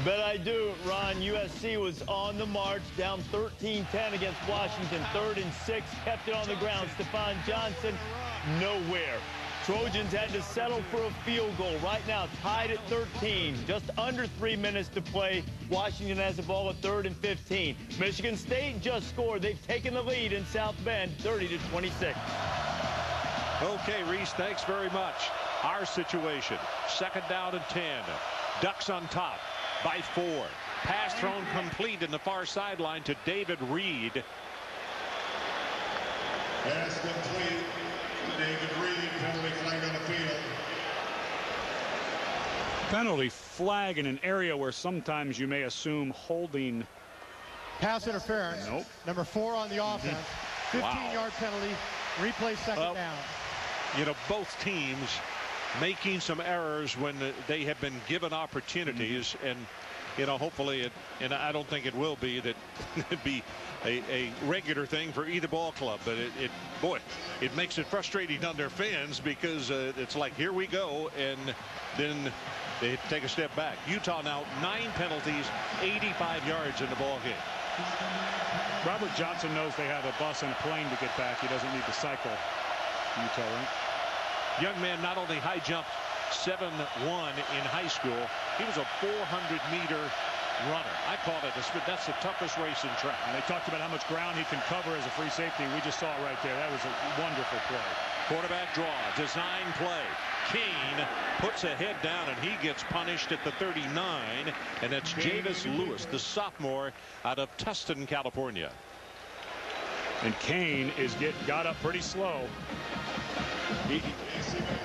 Bet I do, Ron. USC was on the march, down 13-10 against Washington. 3rd and 6, kept it on the ground. Stephon Johnson, nowhere. Trojans had to settle for a field goal. Right now, tied at 13. Just under 3 minutes to play. Washington has the ball at 3rd and 15. Michigan State just scored. They've taken the lead in South Bend, 30-26. Okay, Reese, thanks very much. Our situation, 2nd down and 10. Ducks on top by 4. Pass thrown complete in the far sideline to David Reed. Pass complete to David Reed. Penalty flag on the field. Penalty flag in an area where sometimes you may assume holding. Pass interference. Nope. Number 4 on the offense. 15-yard penalty. Replay 2nd down. You know, both teams making some errors when they have been given opportunities, and you know, hopefully it, and I don't think it will be, that it'd be a regular thing for either ball club, but boy, it makes it frustrating on their fans because it's like, here we go, and then they take a step back. Utah now 9 penalties, 85 yards in the ball game. Robert Johnson knows they have a bus and a plane to get back. He doesn't need to cycle. Utah, right? Young man not only high jumped 7'1" in high school, he was a 400-meter runner. I call it that's the toughest race in track. And they talked about how much ground he can cover as a free safety. We just saw it right there. That was a wonderful play. Quarterback draw, design play. Kane puts a head down, and he gets punished at the 39, and it's Javis Lewis, the sophomore out of Tustin, California. And Kane got up pretty slow.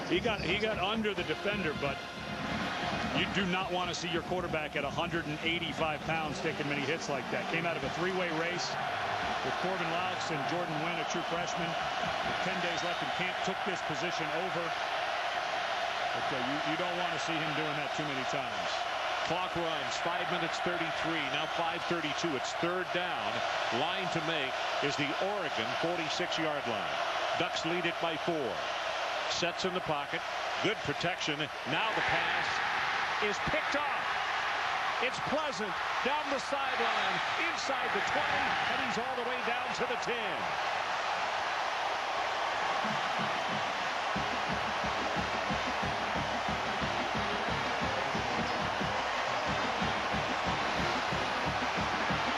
He got under the defender, but you do not want to see your quarterback at 185 pounds taking many hits like that. Came out of a 3-way race with Corbin Laux and Jordan Wynn, a true freshman. With 10 days left in camp, took this position over. But you don't want to see him doing that too many times. Clock runs, 5 minutes 33, now 5:32. It's 3rd down. Line to make is the Oregon 46-yard line. Ducks lead it by 4. Sets in the pocket. Good protection. Now the pass is picked off. It's Pleasant down the sideline, inside the 20, and he's all the way down to the 10.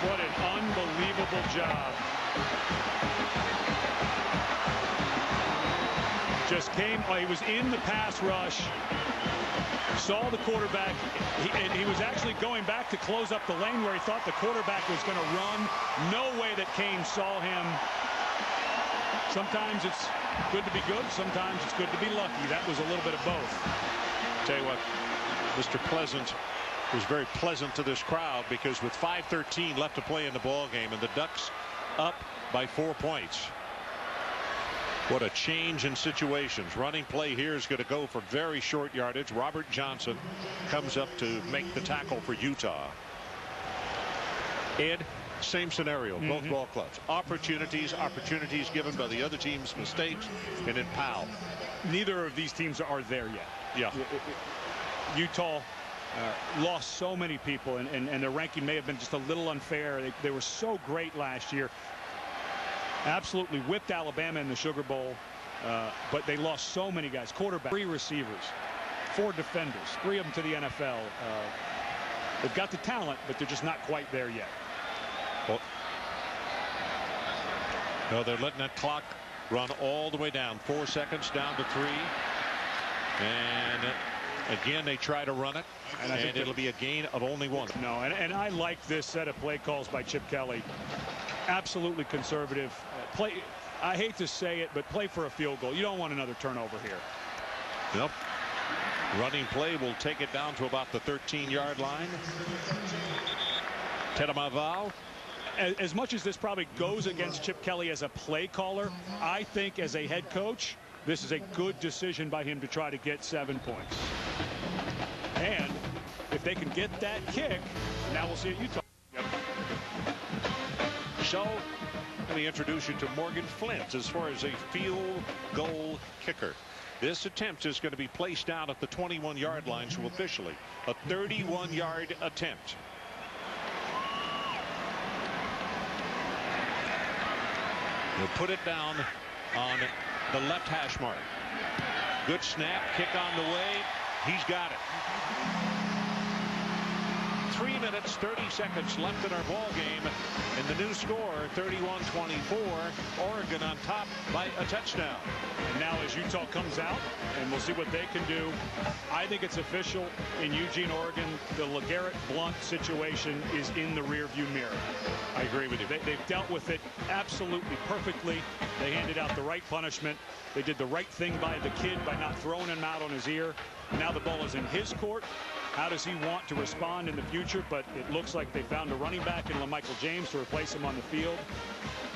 What an unbelievable job. Just came, he was in the pass rush, saw the quarterback, and he was actually going back to close up the lane where he thought the quarterback was going to run. No way that Kane saw him. Sometimes it's good to be good, sometimes it's good to be lucky. That was a little bit of both. Tell you what, Mr. Pleasant was very pleasant to this crowd, because with 5:13 left to play in the ball game and the Ducks up by 4 points. What a change in situations. Running play here is going to go for very short yardage. Robert Johnson comes up to make the tackle for Utah. Ed, same scenario, both ball clubs. Opportunities given by the other team's mistakes, and then pow. Neither of these teams are there yet. Yeah. Utah lost so many people, and their ranking may have been just a little unfair. They were so great last year. Absolutely whipped Alabama in the Sugar Bowl, but they lost so many guys. Quarterback, 3 receivers, 4 defenders, 3 of them to the NFL. They've got the talent, but they're just not quite there yet. Well, no, they're letting that clock run all the way down. 4 seconds down to 3. And again, they try to run it, and it'll be a gain of only 1. No, and I like this set of play calls by Chip Kelly. Absolutely conservative. I hate to say it, but play for a field goal. You don't want another turnover here. Yep. Running play will take it down to about the 13-yard line. Tedemaval. As much as this probably goes against Chip Kelly as a play caller, I think as a head coach, this is a good decision by him to try to get 7 points. And if they can get that kick, now we'll see at Utah. Yep. So let me introduce you to Morgan Flint as far as a field goal kicker. This attempt is going to be placed down at the 21-yard line, so officially a 31-yard attempt. He'll put it down on the left hash mark. Good snap, kick on the way. He's got it. 3 minutes 30 seconds left in our ball game, and the new score 31-24. Oregon on top by a touchdown. And now as Utah comes out, and we'll see what they can do, I think it's official in Eugene, Oregon. The LeGarrette Blount situation is in the rearview mirror. I agree with you. They've dealt with it absolutely perfectly. They handed out the right punishment. They did the right thing by the kid by not throwing him out on his ear. Now the ball is in his court. How does he want to respond in the future? But it looks like they found a running back in LaMichael James to replace him on the field.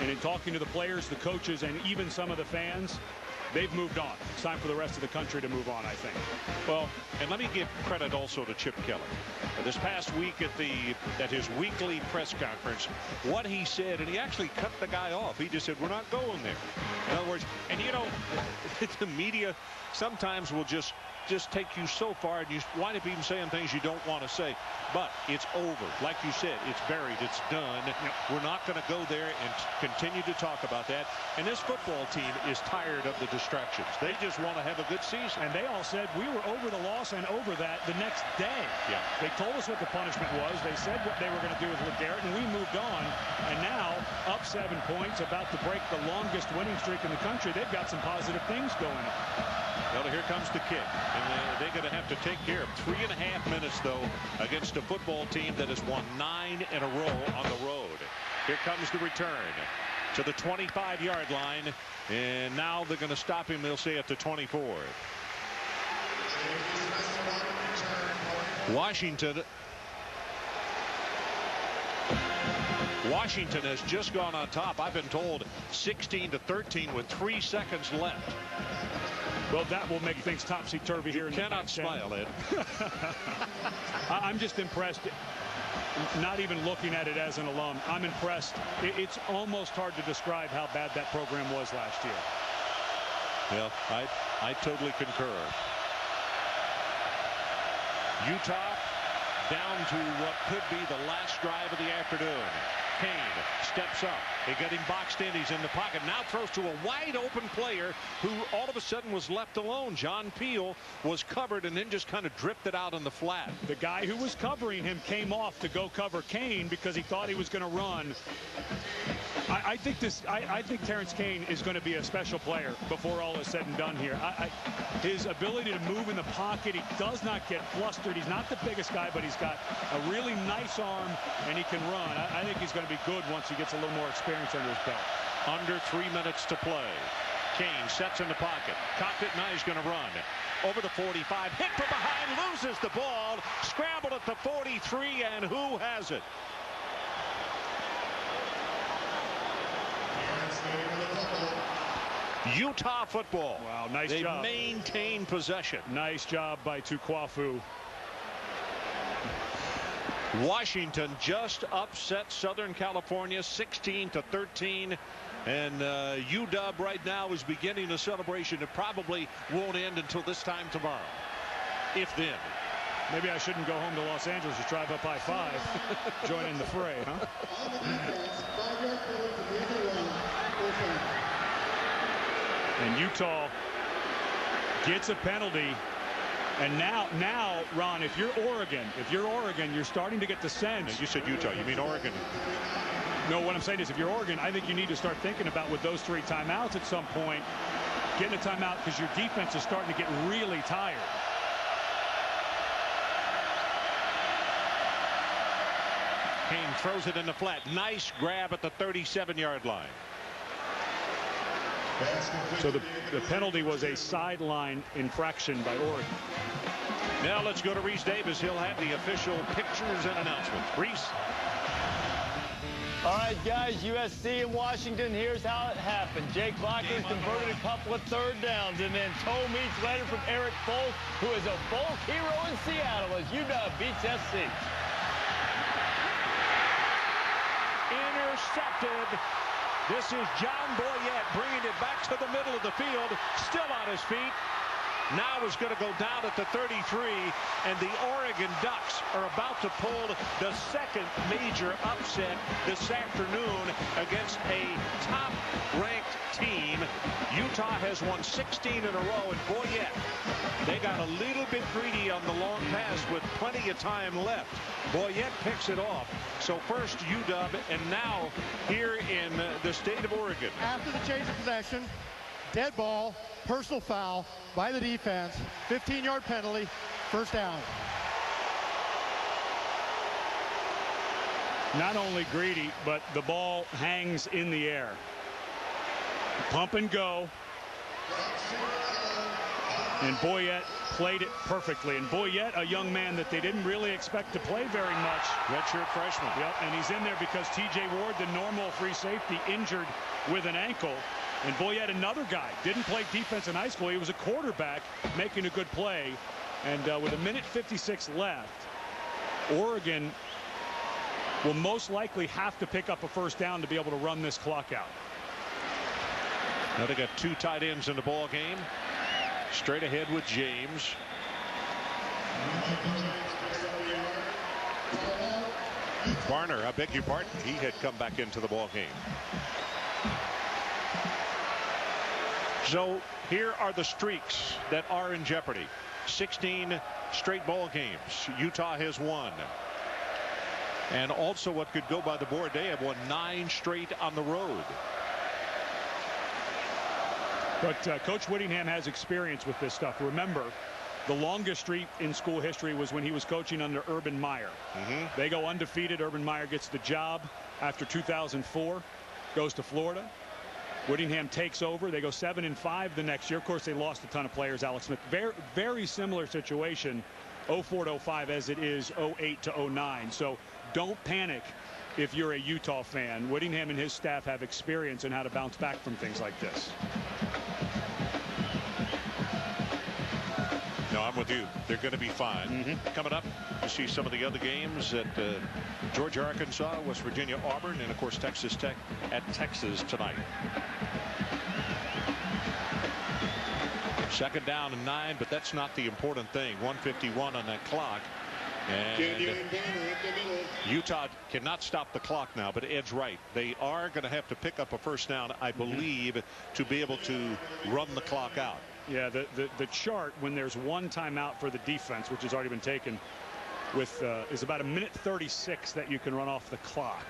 And in talking to the players, the coaches, and even some of the fans, they've moved on. It's time for the rest of the country to move on, I think. Well, and let me give credit also to Chip Kelly. This past week at his weekly press conference, what he said, and he actually cut the guy off. He just said, we're not going there. In other words, and you know, the media sometimes will just take you so far, and you wind up even saying things you don't want to say. But it's over. Like you said, it's buried. It's done. Yep. We're not going to go there and continue to talk about that. And this football team is tired of the distractions. They just want to have a good season. And they all said we were over the loss and over that the next day. Yeah. They told us what the punishment was. They said what they were going to do with LeGarrette, and we moved on. And now, up 7 points, about to break the longest winning streak in the country. They've got some positive things going on. Well, here comes the kick, and they're going to have to take care of 3.5 minutes, though, against a football team that has won 9 in a row on the road. Here comes the return to the 25-yard line, and now they're going to stop him, they'll say, at the 24. Washington has just gone on top. I've been told 16-13 with 3 seconds left. Well, that will make things topsy-turvy here. You cannot smile, Ed. I'm just impressed. Not even looking at it as an alum, I'm impressed. It's almost hard to describe how bad that program was last year. Well, I totally concur. Utah down to what could be the last drive of the afternoon. Kane steps up. He's getting boxed in. He's in the pocket. Now throws to a wide open player who all of a sudden was left alone. John Peel was covered and then just kind of drifted out on the flat. The guy who was covering him came off to go cover Kane because he thought he was going to run. I think Terrence Kane is going to be a special player before all is said and done here. His ability to move in the pocket, he does not get flustered. He's not the biggest guy, but he's got a really nice arm and he can run. I think he's going to be good once he gets a little more experience under his belt. Under 3 minutes to play. Kane sets in the pocket. Cocked it, now he's going to run. Over the 45. Hit from behind. Loses the ball. Scrambled at the 43. And who has it? Utah football. Wow, nice job. They maintain possession. Nice job by Tuquafu. Washington just upset Southern California 16-13. And UW right now is beginning a celebration that probably won't end until this time tomorrow. If then. Maybe I shouldn't go home to Los Angeles to drive up I-5. Join in the fray, huh? And Utah gets a penalty. And now, Ron, if you're Oregon, you're starting to get the sense. You said Utah. You mean Oregon? No, what I'm saying is if you're Oregon, I think you need to start thinking about with those 3 timeouts at some point, getting a timeout because your defense is starting to get really tired. Kane throws it in the flat. Nice grab at the 37-yard line. So the penalty was a sideline infraction by Oregon. Now let's go to Reese Davis. He'll have the official pictures and announcements. Reese. All right, guys, USC and Washington, here's how it happened. Jake Locker converted a couple of 3rd downs, and then toe meets letter from Eric Folk, who is a folk hero in Seattle as UW beats SC. Intercepted. This is John Boyette bringing it back to the middle of the field, still on his feet. Now is going to go down at the 33, and the Oregon Ducks are about to pull the second major upset this afternoon against a top-ranked team. Utah has won 16 in a row, and Boyette, they got a little bit greedy on the long pass with plenty of time left. Boyette picks it off. So first UW, and now here in the state of Oregon. After the change of possession, dead ball, personal foul by the defense, 15-yard penalty, 1st down. Not only greedy, but the ball hangs in the air. Pump and go. And Boyette played it perfectly. And Boyette, a young man that they didn't really expect to play very much. Redshirt freshman. Yep, and he's in there because T.J. Ward, the normal free safety, injured with an ankle. And Boyette, another guy, didn't play defense in high school. He was a quarterback making a good play. And with 1:56 left, Oregon will most likely have to pick up a 1st down to be able to run this clock out. Now they got 2 tight ends in the ball game. Straight ahead with James. Varner, I beg your pardon, he had come back into the ball game. So here are the streaks that are in jeopardy. 16 straight ball games. Utah has won. And also what could go by the board, they have won 9 straight on the road. But Coach Whittingham has experience with this stuff. Remember, the longest streak in school history was when he was coaching under Urban Meyer. They go undefeated. Urban Meyer gets the job after 2004, goes to Florida. Whittingham takes over. They go 7-5 the next year. Of course, they lost a ton of players. Alex Smith, very similar situation, 04-05 as it is 08-09. So don't panic if you're a Utah fan. Whittingham and his staff have experience in how to bounce back from things like this. No, I'm with you. They're going to be fine. Coming up, you see some of the other games at Georgia, Arkansas, West Virginia, Auburn, and of course Texas Tech at Texas tonight. 2nd down and 9, but that's not the important thing. 1:51 on that clock. And Utah cannot stop the clock now, but Ed's right. They are going to have to pick up a first down, I believe, to be able to run the clock out. Yeah, the chart when there's one timeout for the defense, which has already been taken, with is about 1:36 that you can run off the clock.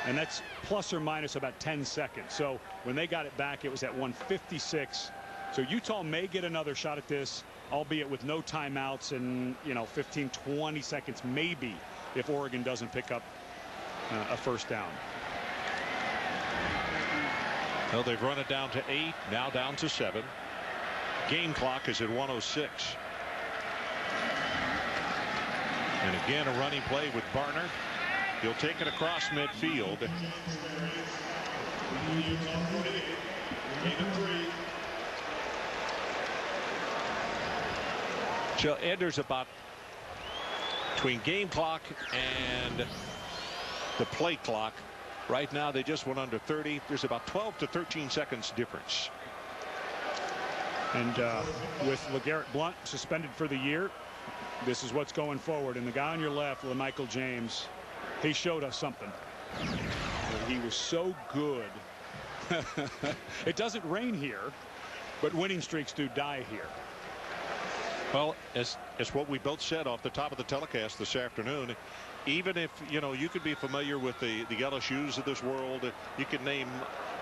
And that's plus or minus about 10 seconds. So when they got it back, it was at 1:56. So Utah may get another shot at this, albeit with no timeouts and, 15, 20 seconds maybe if Oregon doesn't pick up a first down. Well, they've run it down to 8, now down to 7. Game clock is at 1:06. And again, a running play with Barner. He'll take it across midfield. So Ed, there's about between game clock and the play clock. Right now, they just went under 30. There's about 12 to 13 seconds difference. And with LeGarrette Blount suspended for the year, this is what's going forward. And the guy on your left, LaMichael James, he showed us something. He was so good. It doesn't rain here, but winning streaks do die here. Well, it's what we both said off the top of the telecast this afternoon. Even if, you could be familiar with the LSUs of this world, you could name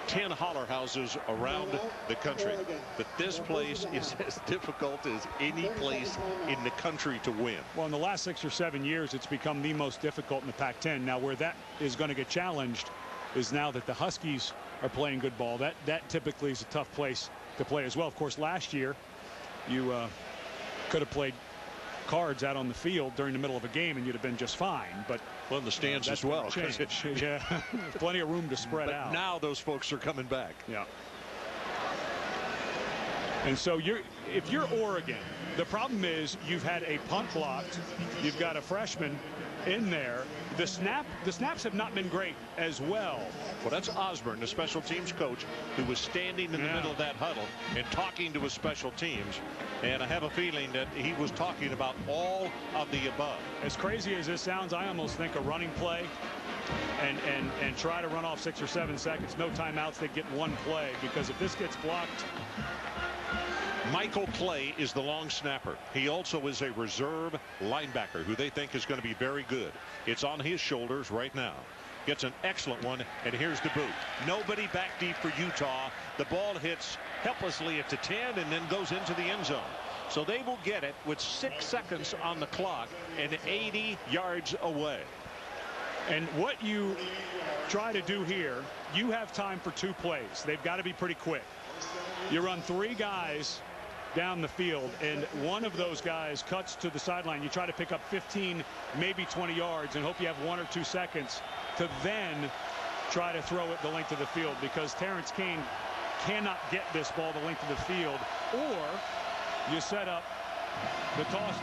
10 holler houses around the country. But this place is as difficult as any place in the country to win. Well, in the last 6 or 7 years, it's become the most difficult in the Pac-10. Now, where that is going to get challenged is now that the Huskies are playing good ball. That typically is a tough place to play as well. Of course, last year, you could have played cards out on the field during the middle of a game and you'd have been just fine. But in the stands as well. Yeah, plenty of room to spread out. Now those folks are coming back. Yeah. And so if you're Oregon, the problem is you've had a punt blocked. You've got a freshman in there. The snaps have not been great as well. Well, that's Osborne, the special teams coach, who was standing in the middle of that huddle and talking to his special teams. And I have a feeling that he was talking about all of the above. As crazy as this sounds, I almost think a running play and try to run off 6 or 7 seconds. No timeouts. They get one play, because if this gets blocked. Michael Clay is the long snapper. He also is a reserve linebacker who they think is going to be very good. It's on his shoulders right now. Gets an excellent one, and here's the boot. Nobody back deep for Utah. The ball hits helplessly at the 10 and then goes into the end zone. So they will get it with 6 seconds on the clock and 80 yards away. And what you try to do here, you have time for 2 plays. They've got to be pretty quick. You run 3 guys down the field, and one of those guys cuts to the sideline. You try to pick up 15, maybe 20 yards and hope you have 1 or 2 seconds to then try to throw it the length of the field, because Terrence Kane cannot get this ball the length of the field. Or you set up the toss,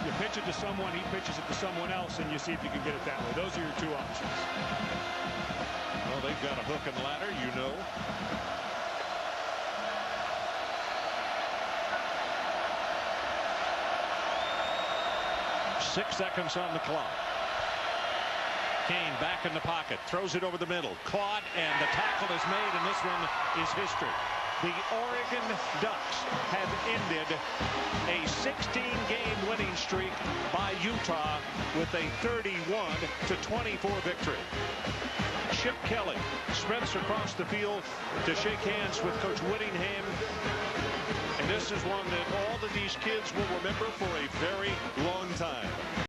you pitch it to someone, he pitches it to someone else, and you see if you can get it that way. Those are your 2 options. Well, they've got a hook and ladder, 6 seconds on the clock. Kane back in the pocket, throws it over the middle, caught, and the tackle is made, and this one is history. The Oregon Ducks have ended a 16-game winning streak by Utah with a 31-24 victory. Chip Kelly sprints across the field to shake hands with Coach Whittingham. And this is one that all of these kids will remember for a very long time.